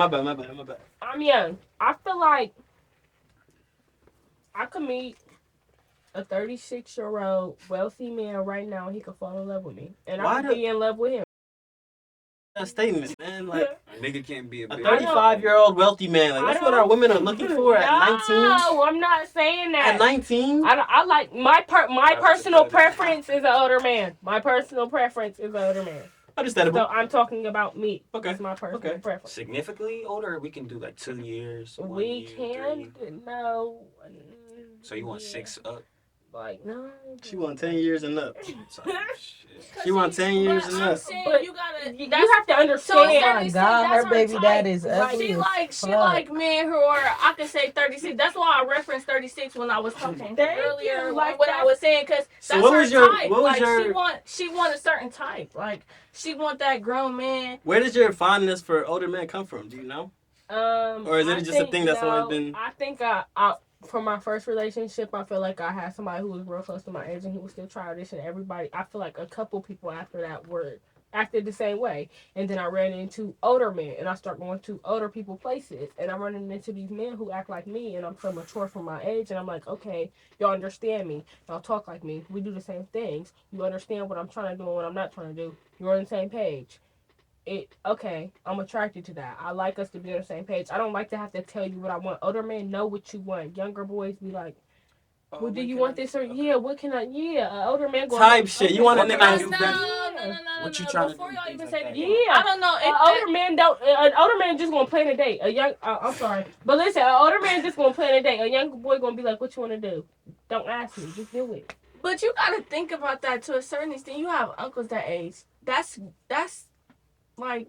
bad. I'm young. I feel like I could meet a 36-year-old wealthy man right now. He could fall in love with me, and I could be in love with him. That statement, man. Like a nigga can't be a 35-year-old wealthy man. Like that's what our women are looking for at 19. No, I'm not saying that. At 19, I like my personal preference is an older man. My personal preference is an older man. Understandable. So I'm talking about me. Okay. That's my personal preference. Significantly older, we can do like 2 years. We can. 3. No. So you want 6 up? Like no. She want 10 years and up. She want 10 years and up. But you have to understand. Oh my God, her baby dad is ugly. She like men who are, I could say 36. That's why I referenced 36 when I was talking earlier. Like what I was saying, because that's her type. She want a certain type. Like she want that grown man. Where does your fondness for older men come from? Do you know? Or is it just a thing that's always been? I think for my first relationship, I feel like I had somebody who was real close to my age and he was still childish, and everybody, I feel like a couple people after that acted the same way. And then I ran into older men, and I start going to older people places, and I'm running into these men who act like me, and I'm so mature for my age, and I'm like, okay, y'all understand me, y'all talk like me, we do the same things, you understand what I'm trying to do and what I'm not trying to do, you're on the same page. Okay, I'm attracted to that. I like us to be on the same page. I don't like to have to tell you what I want. Older men know what you want. Younger boys be like, well, do you want this or what can I? Yeah, older man going type shit. You want a nigga? No. What you trying to do? Before y'all even say that, I don't know. An older man just gonna plan a date. I'm sorry, but listen, an older man just gonna plan a date. A younger boy gonna be like, what you want to do? Don't ask me, just do it. But you gotta think about that to a certain extent. You have uncles that age. that's like,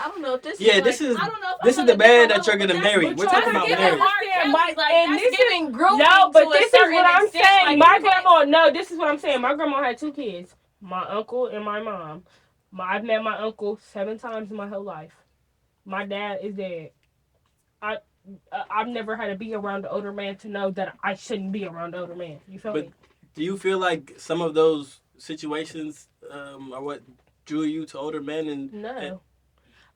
I don't know if this Yeah, is this like, is I don't know if this I'm is the on a man different that you're level, gonna but marry. that's- We're talking that's about giving marriage. R. Kelly, like, and that's this is- giving grooming No, but to a this is certain what I'm extent. saying. Like, My you can't- grandma, no, this is what I'm saying. My grandma had 2 kids, my uncle and my mom. I've met my uncle 7 times in my whole life. My dad is dead. I've never had to be around the older man to know that I shouldn't be around the older man. You feel me? Do you feel like some of those situations are what drew you to older men? No.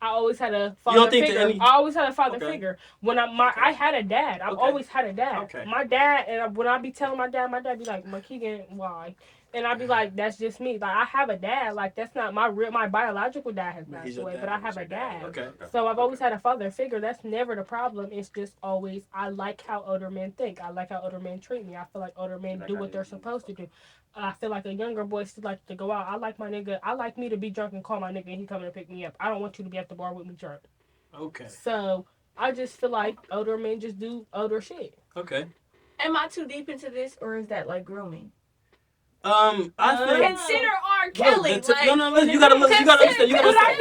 I always had a You don't father think figure. that any- I always had a father Okay. figure. When Okay. I had a dad. I've Okay. always had a dad. Okay. My dad, and when I be telling my dad be like, "Keegan, why?" And I'd be like, "That's just me. Like, I have a dad. Like, that's not my biological dad has But passed he's your away, dad. but I He's have a your dad. dad. Okay. So I've always had a father figure. That's never the problem. It's just always I like how older men think. I like how older men treat me. I feel like older men do what they're supposed to do. I feel like a younger boy still like to go out. I like my nigga. I like me to be drunk and call my nigga and he coming to pick me up. I don't want you to be at the bar with me drunk. Okay. So I just feel like older men just do older shit. Okay. Am I too deep into this, or is that like grooming? I think Consider R. Kelly. You gotta look. You gotta understand. You gotta I'm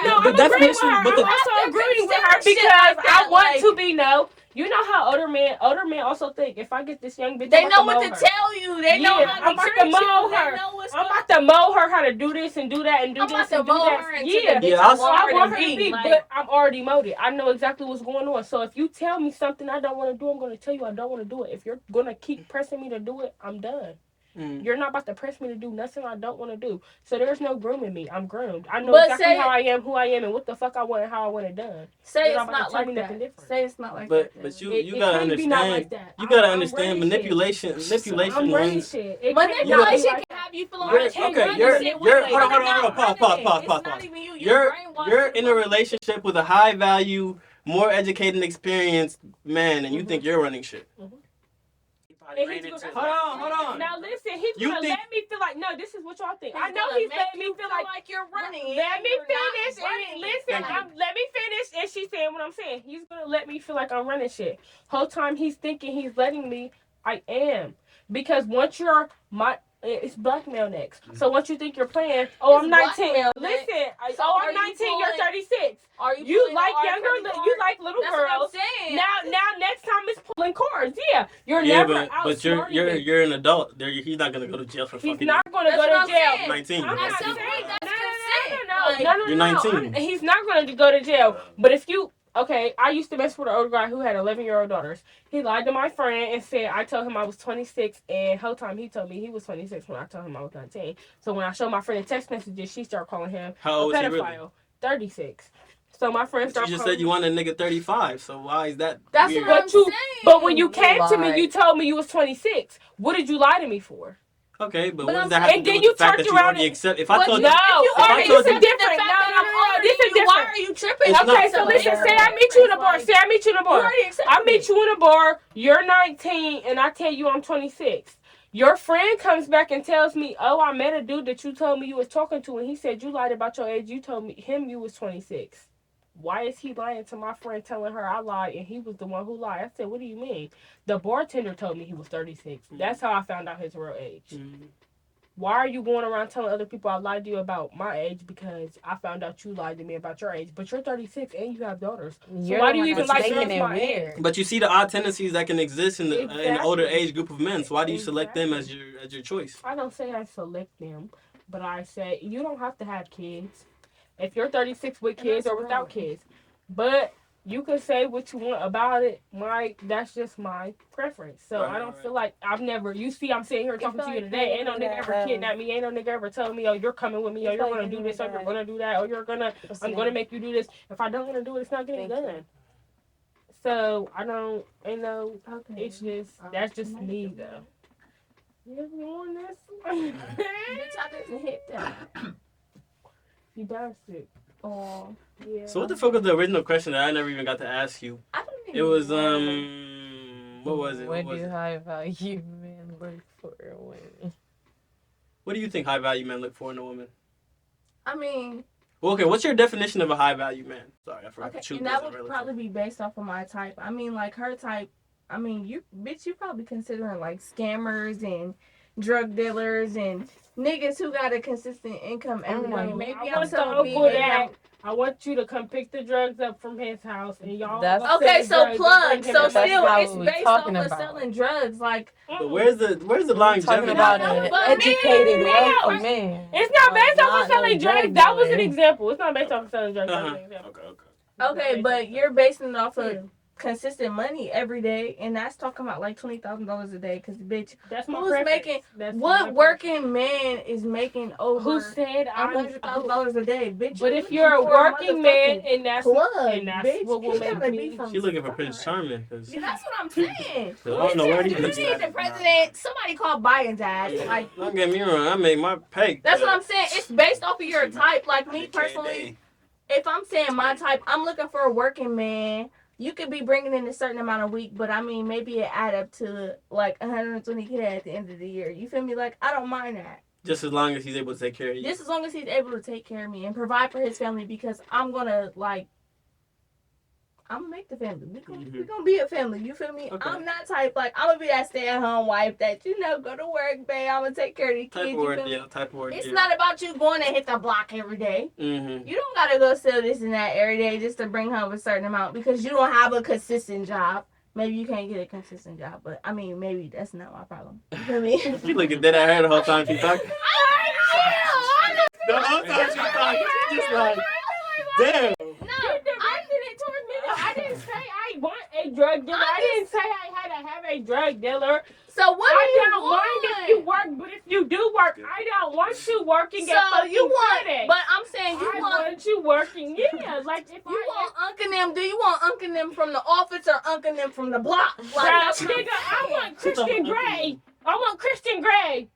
The agreeing with definition- her. but the- I'm also agreeing with her consider shit because like that, I want like- to be You know how older men also think if I get this young bitch, They I'm know about what to to mow her. tell you. They know Yeah, how I'm to about treat to mow you. her. They know what's I'm going about to mow her how to do this and do that and do I'm this about to and do mow that. her into Yeah, the bitch Yeah, I I want want her her to be, like, but I'm already molded. I know exactly what's going on. So if you tell me something I don't want to do, I'm going to tell you I don't want to do it. If you're going to keep pressing me to do it, I'm done. You're not about to press me to do nothing I don't want to do. So there's no grooming me. I'm groomed. I know exactly how I am, who I am, and what the fuck I want and how I want it done. Say You're it's not like that. Say it's not like but, that. But you it gotta can't be understand. not like that. You gotta I'm understand running manipulation. shit. Manipulation I'm running runs. shit. Manipulation can have you feeling like Okay, you're hold on. Pause. You're in a relationship with a high value, more educated, experienced man, and you think you're running shit. Hold on. Now listen, he's gonna let me feel like this is what y'all think. I know he's letting me feel like you're running. Let me finish and listen. Let me finish, and she's saying what I'm saying. He's gonna let me feel like I'm running shit. Whole time he's thinking he's letting me. I am, because once you're it's blackmail next. So once you think you're playing, I'm 19. Listen, I'm 19. You're 36. You like you like little girls. Now next time it's pulling cords. Yeah, you're never out. But you're an adult. He's not gonna go to jail for fucking. He's not gonna go to jail. 19. I'm not saying No. no. 19. He's not gonna go to jail. But if you I used to mess with an older guy who had 11-year-old daughters. He lied to my friend and said I told him I was 26, and whole time he told me he was 26 when I told him I was 19. So when I showed my friend the text messages, she started calling him a pedophile. Really? 36. So my friend started. You just said you wanted a nigga 35. So why is that? That's weird? what I'm saying. But when you came to me, you told me you was 26. What did you lie to me for? Okay, but what does that have to do with you the fact that you already accept? If I told you, this is different. Why are you tripping? Okay, so listen. Say I meet you in a bar. I meet you in a bar. You're 19, and I tell you I'm 26. Your friend comes back and tells me, "Oh, I met a dude that you told me you was talking to, and he said you lied about your age. You told him you was 26." Why is he lying to my friend, telling her I lied and he was the one who lied? I said, what do you mean? The bartender told me he was 36. That's how I found out his real age. Why are you going around telling other people I lied to you about my age? Because I found out you lied to me about your age. But you're 36 and you have daughters. So why do you even like my age? But you see the odd tendencies that can exist in the older age group of men. So why do you select them as your choice? I don't say I select them, but I say you don't have to have kids. If you're 36 with kids or without kids. But you can say what you want about it. That's just my preference. So I don't feel like I'm sitting here talking to you today. Ain't no nigga ever kidnapped me. Ain't no nigga ever told me, oh, you're coming with me, or you're going to do this, or you're going to do that, or I'm going to make you do this. If I don't want to do it, it's not getting done. So it's just, that's just me though. You on this? Bitch, I didn't hit that. You bastard. Oh, yeah. So what the fuck was the original question that I never even got to ask you? I don't even It was know. what was it? What do high value men look for in women? What do you think high value men look for in a woman? I mean, well, okay, what's your definition of a high value man? Sorry, I forgot. Okay, and that would probably be based off of my type. I mean, like her type. I mean, you probably considering like scammers and drug dealers and niggas who got a consistent income every day. Maybe I I'm want the so uncle that I want you to come pick the drugs up from his house and y'all. Okay, so plug. So still, it's we based talking off of about. selling drugs. Like, But where's the longevity? Talking about No, an but educated, man, wealthy man. It's not Like, based off not of selling no drugs. drug That was an dealer. example. It's not based off of selling drugs. That was an example. okay, but you're basing it off of consistent money every day, and that's talking about like $20,000 a day. Cause bitch, That's my who's preference. making That's what my working man is making over Who said $100,000 a day, bitch? But if you're a working man and that's bitch, what will make me. She looking for Prince Charming. Yeah, that's what I'm saying. I don't know where You he need the president. Somebody call Biden's ass. Like, don't get me wrong. I make my pay. that's what I'm saying. It's based off of your type. Like me personally, if I'm saying my type, I'm looking for a working man. You could be bringing in a certain amount a week, but I mean, maybe it add up to like 120K at the end of the year. You feel me? Like, I don't mind that. Just as long as he's able to take care of you. Just as long as he's able to take care of me and provide for his family, because I'm gonna make the family. We gonna be a family. You feel me? Okay. I'm not type like I'm gonna be that stay-at-home wife that go to work, babe. I'm gonna take care of the kids. Type of ordeal. It's not about you going to hit the block every day. Mm-hmm. You don't gotta go sell this and that every day just to bring home a certain amount because you don't have a consistent job. Maybe you can't get a consistent job, but I mean, maybe that's not my problem. You feel me? She looking dead at her the whole time she talking. The whole time she talking, she just like, damn. I didn't say I want a drug dealer. I didn't say I had to have a drug dealer. So what I do you don't want? mind if you work, but if you do work, I don't want you working at So fucking you want, FedEx. but I'm saying you I want you working. Yeah, like if you want Uncle them. Do you want Uncle them from the office or Uncle them from the block? Like, that's what I'm nigga, I saying. want Christian Grey. I want Christian Grey.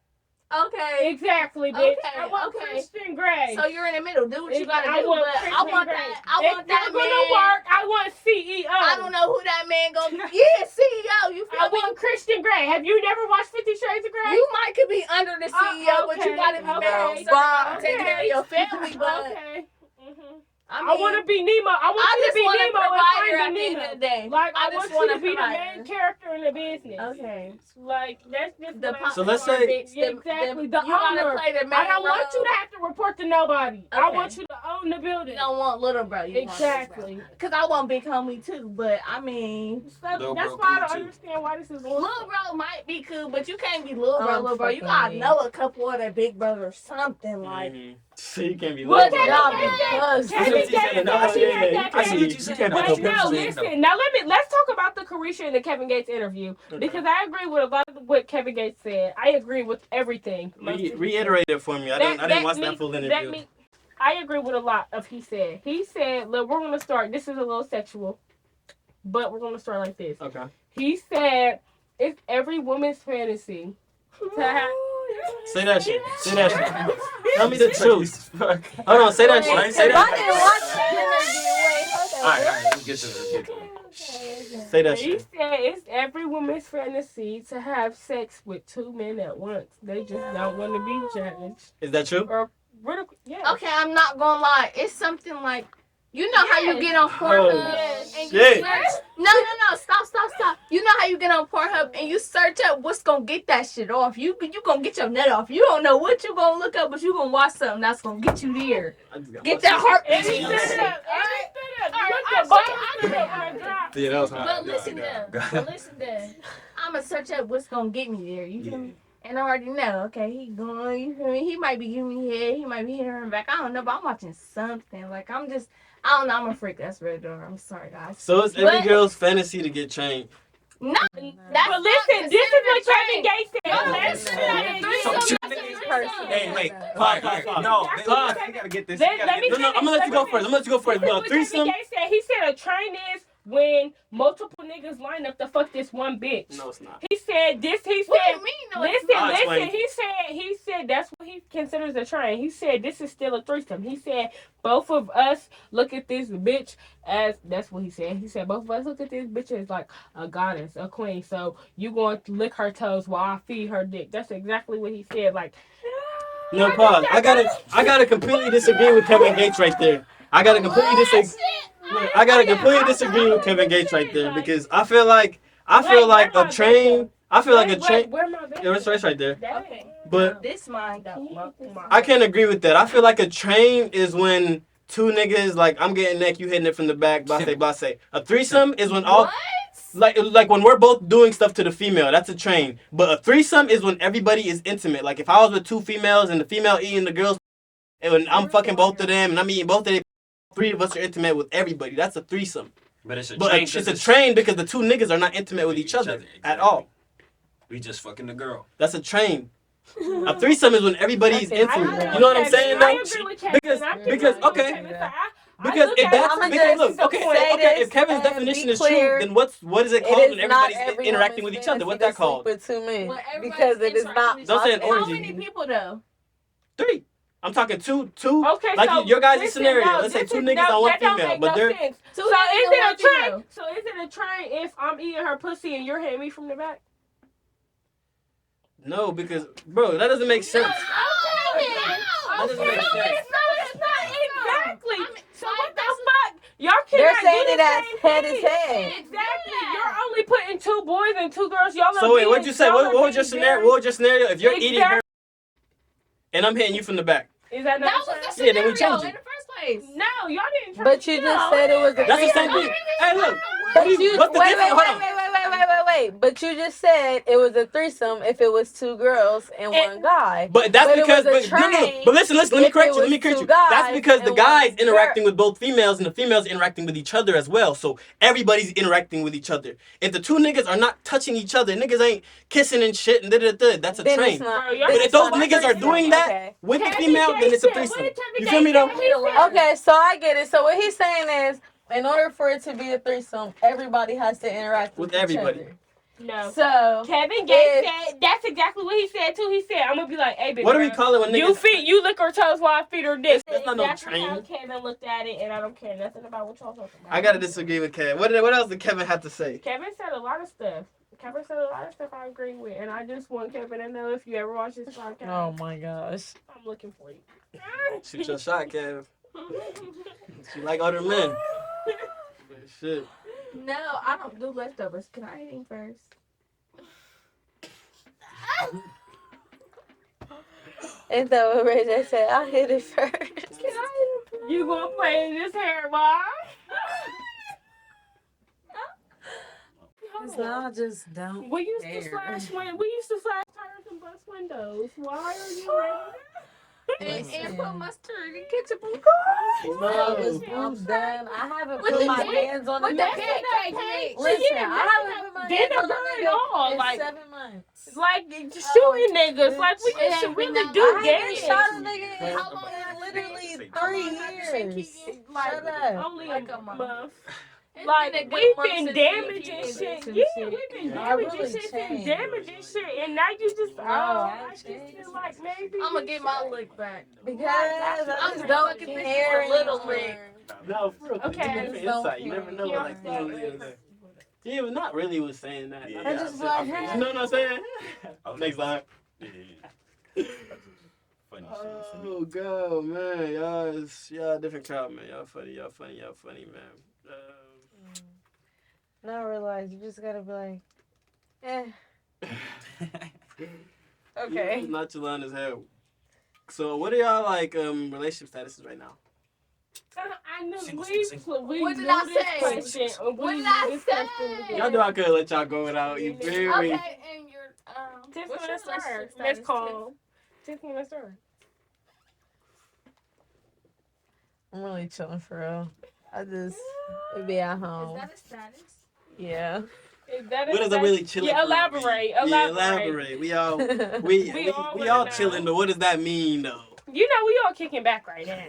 Okay. Exactly, bitch. Okay, I want okay. Christian Grey. So you're in the middle. Do what you gotta I do. want But I Christian want Grey. that. I want If that you're man. gonna work, I want CEO. I don't know who that man gonna be. Yeah, CEO. You feel I me? want Christian Grey. Have you never watched 50 Shades of Grey? You might could be under the CEO, but you gotta be married. Okay. So take care of your family. But Okay. Mm-hmm. I I want to be Nemo. I want you to be Nemo provider and at the end Nemo. of the day. Like I just want you to be the provide. main character in the business. Okay. Like that's just The So let's say- bitch, Yeah, exactly. The you gotta owner. play the main I don't want role. you to have to report to nobody. I Okay. want you to own the building. You don't want little bro. You Exactly. Because I want big homie too, but I mean, So Lil' that's bro why I cool, don't too. understand why this is little bro might be cool, but you can't be little bro. I'm Little bro, you fucking gotta weak. know a couple of their big brothers, something like. Mm-hmm. So you can't be Well, little. Y'all Kevin be said- buzzed. Kevin That's what said- you said. No, she yeah, had yeah. that I see Kevin- what you said. But That's no, listen. Now let's talk about the Carisha and the Kevin Gates interview because I agree with a lot of what Kevin Gates said. I agree with everything. Reiterate it for me. I didn't watch that full interview. I agree with a lot of he said. He said, look, we're gonna start. This is a little sexual, but we're gonna start like this. Okay. He said it's every woman's fantasy to have. Say that shit. Say that shit. Tell me the truth. Hold on. Say that shit. Say I that. didn't watch the interview. Wait, hold on. All right, let's get to it. Say that He shit. said it's every woman's fantasy to have sex with two men at once. They just don't want to be judged Is that true? or ridiculed. Yeah. Okay, I'm not gonna lie. It's something like, you know how you get on Oh, Pornhub and you shit. search. No. Stop. You know how you get on Pornhub and you search up what's gonna get that shit off. You gonna get your nut off. You don't know what you gonna look up, but you gonna watch something that's gonna get you there. Get that heart. And he said that. Yeah, that was hot. But listen to, I'ma search up what's gonna get me there. You feel me? And I already know, okay, he going, you feel me? He might be giving me head, he might be hitting her back. I don't know, but I'm watching something. Like, I don't know, I'm a freak. That's red door. I'm sorry, guys. So it's every But- girl's fantasy to get trained. No, But listen, this is what Kevin Gates said. Y'all Let's- listen to that. Hey, wait. Pause. No, they gotta get this. Let me No, I'm gonna let you go first. This is what Kevin Threesome. Gates said. He said a train is when multiple niggas line up to fuck this one bitch. No, it's not. He said this. He What do said. you mean? No, it's Listen, I'll listen. explain. He said that's what he considers a train. He said this is still a threesome. He said both of us look at this bitch as, that's what he said. He said both of us look at this bitch as like a goddess, a queen. So you going to lick her toes while I feed her dick. That's exactly what he said. Like, No, pause. I gotta completely disagree with Kevin Gates right there. I gotta completely disagree with Kevin Gates right there because I feel like a train I feel like a train. Where my bed? Yeah, it's right there. Okay. But This mine. I can't agree with that. I feel like a train is when two niggas, like, I'm getting neck, you hitting it from the back, blase. A threesome is when all... What? Like when we're both doing stuff to the female, that's a train. But a threesome is when everybody is intimate. Like if I was with two females and the female eating the girls, and when I'm fucking both of them and I'm eating both of them, three of us are intimate with everybody. That's a threesome. But it's a But train. it's a train because the two niggas are not intimate with each other at all. We just fucking the girl. That's a train. A threesome is when everybody's intimate. You know what I'm saying, though? Because Because if that's if Kevin's definition is true, then what is it called when everybody's interacting with each other? What's that called? With two men. Because it is not. Don't say an How orgy. many people though? 3. I'm talking two. Okay, like so your guys' listen, scenario. no, Let's say this two is- niggas no, on one that don't female, make but no they're sense. Two So niggas is on it one a train? female. So is it a train if I'm eating her pussy and you're hitting me from the back? no, because bro, that doesn't make sense. That doesn't make sense. It's not exactly. So what the fuck? Y'all They're cannot saying do it the as same head thing. is head. Exactly. You're only putting 2 boys and 2 girls. Y'all. So wait, what'd you say? What was your scenario? What was your scenario? If you're eating her and I'm hitting you from the back. Is that That not was a the train? Yeah, then we scenario change it. in the first place. No, y'all didn't. Try But you just said it was a That's the same threesome. thing. Hey, look. But you What's the wait, difference? Hold on. wait. But you just said it was a threesome if it was 2 girls and 1 guy. But that's But it because was a no. But listen, let me if correct it you. Let me was correct 2 you. guys That's because the and guys 1 interacting with both females and the females interacting with each other as well. So everybody's interacting with each other. If the 2 niggas are not touching each other, niggas ain't kissing and shit and that's a Then train. it's not. Bro, But if those not a niggas are threesome. doing that Okay. with the Kevin female, then it's a Gates said, threesome. what did Kevin You Gates feel me though? say? Okay, so I get it. So what he's saying is, in order for it to be a threesome, everybody has to interact with everybody. each other. No. So Kevin Gates said that's exactly what he said too. He said, "I'm gonna be like, hey, baby, What do we call it when niggas? you lick her toes while I feed her dick." That's not no Exactly how train. Kevin looked at it, and I don't care nothing about what y'all talking about. I gotta disagree with Kevin. What else did Kevin have to say? Kevin said a lot of stuff. Kevin said a lot of stuff I agree with, and I just want Kevin to know if you ever watch this podcast. oh my gosh. I'm looking for you. Shoot your shot, Kev. She like other men. But shit. No, I don't do leftovers. Can I eat first? And that what Ray J said? I hit it first. You gonna play in this hair, boy? Cause I just don't. We used to slash tires and bust windows. Why are you And put mustard and ketchup on I'm done. I haven't With put the my dick? hands on With the the nigga. pancake mix. Listen, I haven't put my Then hands the on the burn nigga on, in like- 7 months. like shooting niggas? Like we It used to ain't really been do I haven't damage. shot a nigga in How long has it literally been? 3 years. Shut up. Only Like a a month. month. It's Like been a good we've month been since damaging we shit. did Yeah, some we've been I damaging really shit and changed. damaging shit, and now you just I just changed. feel like maybe I'm gonna get my lick back. Because I I'm just don't don't care care for little anymore. lick. No, for real. Okay. You different insight. You never know what like Yeah. feelings is there. Yeah, but not really was saying that. Yeah. I just like, You know what I'm saying? Next line. Funny Oh god, man, y'all different crowd, man. Y'all funny, man. Not realize you just gotta be like, okay. You nonchalant as hell. So, what are y'all like relationship statuses right now? I know Single, we single. What did knew I this say? question. What did I say? Y'all know I could let y'all go without you. Feel me? Okay, and your Tiffany, what's your let's start. relationship Let's status, call. Tiffany, let's start. I'm really chilling for real. I just be at Tiff? home. Is that a status? Yeah. Is that What does a really chilling? Yeah, for real elaborate. mean? Yeah, elaborate. We all we all all wanna know. chilling, but what does that mean though? You know, we all kicking back right now.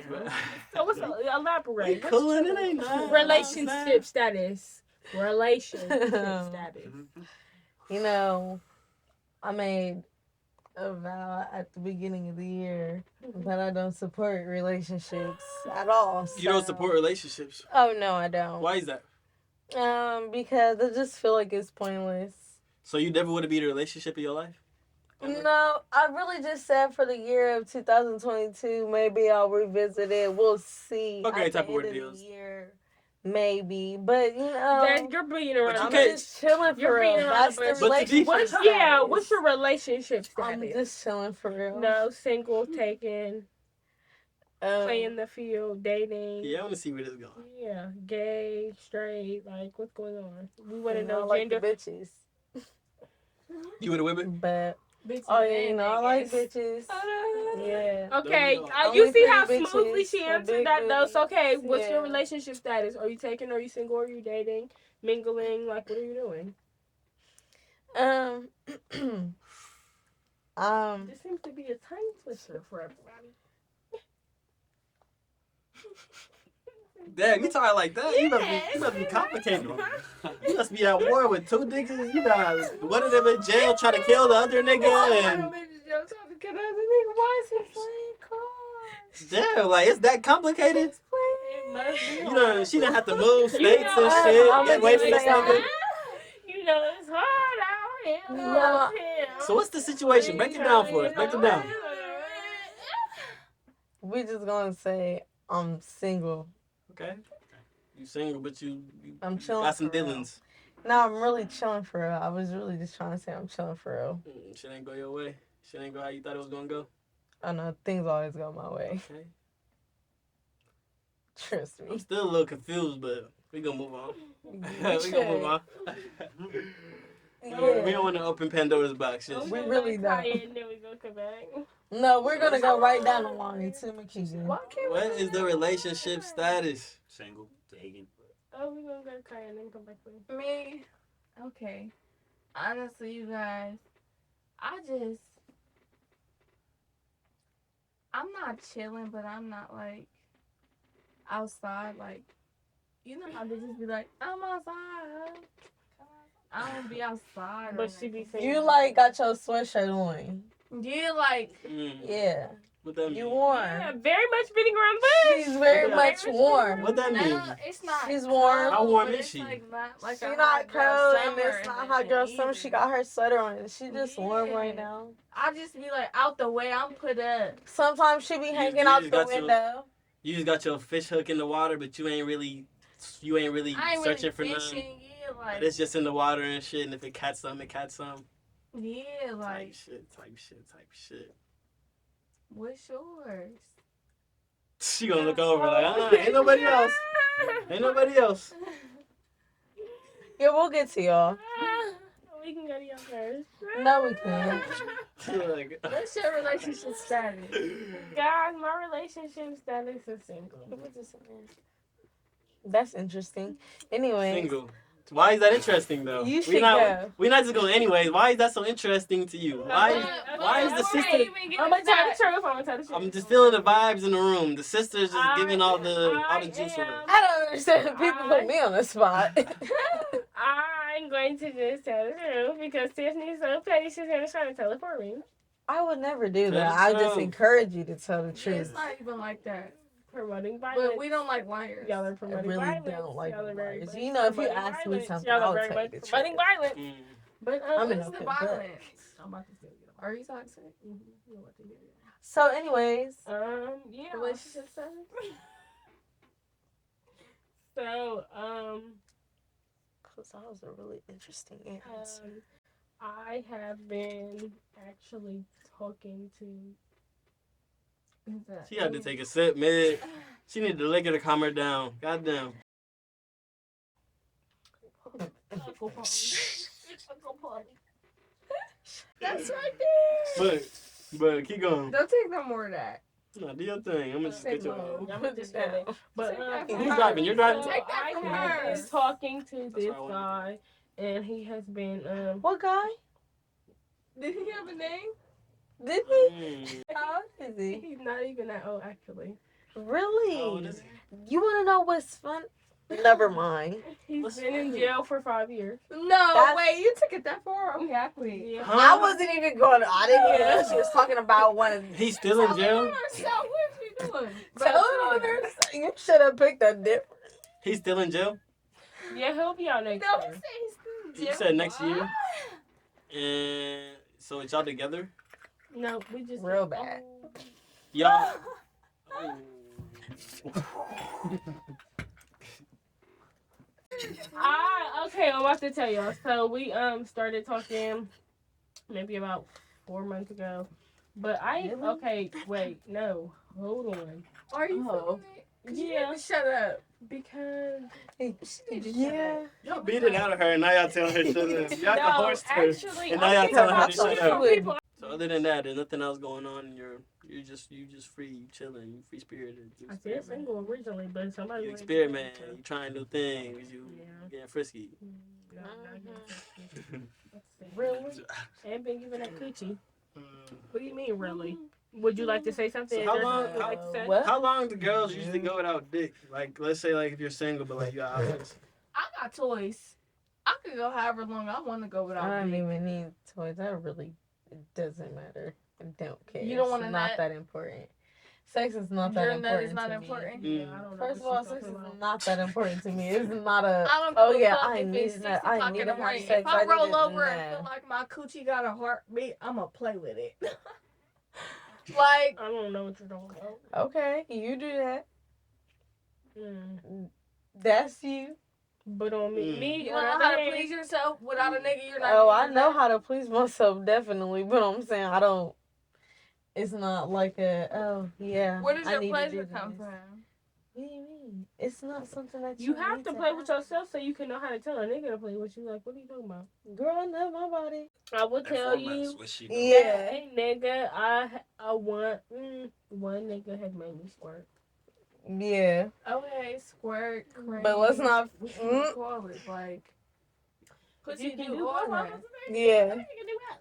So what's elaborate? We cool and it ain't nothing. Relationship status. Relationship status. You know, I made a vow at the beginning of the year that I don't support relationships at all. You don't so- support relationships. Oh no, I don't. Why is that? Because I just feel like it's pointless. So you never would have been in a relationship in your life? No, I really just said for the year of 2022, maybe I'll revisit it. We'll see. Okay, at type the of word end deals. the year, maybe, but That you're being around. I'm can't- just chilling You're for being real. around That's the the bush. But to be- relationship. What's your relationship status? I'm just chilling for real. No, single, taken, playing Um, the field, dating. Yeah, I want to see where this is going. Yeah, gay, straight, like what's going on? We want to I know like the gender. bitches, You with a women? but Bitches oh yeah, and I like niggas. bitches. Yeah. Okay, Only you see 3 how bitches smoothly she with answered big that though. So booties. okay, what's your Yeah. relationship status? Are you taking? Are you single? Are you dating? Mingling? Like what are you doing? This seems to be a tongue twister for everybody. Damn, you talking like that? You must be complicated. You must be at war with 2 niggas. You got one of them in jail trying to kill the other nigga. And damn, like it's that complicated? You know, she done have to move states and shit. Get away from this nigga. You know it's hard out here. No. So what's the situation? Break it down for us. Break it down. We just gonna say I'm single. Okay. You single, but you I'm chilling. got some for real. dealings. No, I'm really chilling for real. I was really just trying to say I'm chilling for real. Shit ain't go your way. Shit ain't go how you thought it was gonna go. I know things always go my way. Okay. Trust I'm me. still a little confused, but we gonna move on. We should. gonna move on. We don't want to open Pandora's box. Just, We really don't. And then we go come back. No, we're gonna go right down the line to McKeegan. what is the relationship status? Single, taken. Oh, we gonna go to Kaya and then come back with you. Me? Okay. Honestly, you guys, I'm not chilling, but I'm not like outside. Like, you know how they just be like, I'm outside. I don't be outside. But she be saying You like got your sweatshirt on. Yeah, like, Yeah. What that mean? You warm. yeah, very much beating around the bush. She's very Yeah. much warm. What that mean? no, it's not. She's warm. How warm but is it's she? Like not She a not hot girl cold and summer it's not and hot girl summer. either. She got her sweater on. She just warm Yeah. right now. I just be like out the way. I'm put up. Sometimes she be hanging you out just the got your- window. You just got your fish hook in the water, but you ain't really I ain't searching really for nothing. fishing. Yeah, like But it's just in the water and shit. And if it catch some, it catch some. yeah, like Type shit. what's yours? She gonna look over like, ain't nobody else. Ain't nobody else. Yeah, we'll get to y'all. We can go to y'all first. No, we can't. Like, What's your relationship status? Guys, my relationship status is single. That's interesting. Anyway, single. Why is that interesting though? You should go. We're not just going anyways. Why is that so interesting to you? Why is the sister? I'm gonna tell the truth. I'm gonna tell the truth. I'm just feeling the vibes in the room. The sister's just giving all the juice away. I don't understand. People put me on the spot. I'm going to just tell the truth because Tiffany's so petty. She's gonna try to tell it for me. I would never do that. That's I just true. encourage you to tell the It's truth. not even like that. Promoting violence. But we don't like liars. Y'all are I promoting really violence. don't like Y'all are very liars. much You know, if you promoting ask me violence. something, Y'all I'll are very tell much you the promoting truth. violence. But I'm in What's a the good violence? I'm about to say it. Are you toxic? You know what to do. So, anyways, Yeah. Relationship status? So, because that was a really interesting answer. I have been actually talking to. She had to take a sip, man. She needed the liquor to calm her down. Goddamn. That's right there. But keep going. Don't take no more of that. No, do your thing. I'm gonna just get you. I'm gonna just get it. But Who's driving? You're driving? So Take that I from have her. been talking to That's this what I wanted. guy, and he has been What guy? Did he have a name? Did he? Mm. How old is he? He's not even that old actually. Really? How old is he? You want to know what's fun? Never mind. He's What's been in funny? jail for 5 years. No, That's- wait, you took it that far? Okay, I quit. Yeah. Huh? I wasn't even going to. I didn't even know she was talking about one. He's still in jail? So what is she doing? Tell on her. You should have picked a different. He's still in jail? Yeah, he'll be out next No, he year. said he's still You said next year? And so it's y'all together? No, we just Real bad. Y'all. Okay, I'm about to tell y'all. So we started talking maybe about 4 months ago. But okay, wait, no. Hold on. Are you Yeah. Shut up. Because Yeah. Y'all beat it out of her and now y'all telling her shut up. Y'all divorced her. actually, And now y'all telling her to I'm shut up. people. So other than that, there's nothing else going on. You just free, you chilling, you free spirited. I said single originally, but somebody You experiment, you trying new things, you getting frisky. No, not getting Really? ain't been giving that coochie. What do you mean, really? Would you like to say something? So how long? Would you like to say? What? How long do girls usually go without dick? Like, let's say like if you're single, but like you got options. I got toys. I could go however long I want to go without I don't dick. even need toys. That really it doesn't matter. I don't care. You don't want It's a not nut? that important. Sex is not that Your important. nut is not to important? Me. Yeah, I don't know. First of what all, she's sex is talking about. not that important to me. It's not a. I don't Oh give a yeah, fuck I if need it's 6 that. I o'clock need in to the have morning. sex. If I roll need over it and now. feel like my coochie got a heartbeat, I'ma play with it. Like, I don't know what you're talking about. Okay, you do that. Mm. That's you. But on me, you on don't know the how other to hand, please yourself without a nigga you're not Oh, I getting know enough? how to please myself definitely, but I'm saying I don't. It's not like a. Oh yeah. Where does I your need to pleasure do come this. from? What do you mean? It's not something that you have need to play with have. yourself so you can know how to tell a nigga to play with you. Like, what are you talking about? Girl, I know my body. I will In tell 4 months, you. what she Yeah. Hey, nigga, I want one nigga has made me squirt. Yeah. Okay, squirt, cream. But let's not. What you call it? Like, pussy You can do do all both. that. Yeah. You can do that.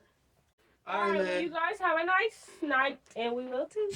All All right, right, well, man. you guys have a nice night, and we will too.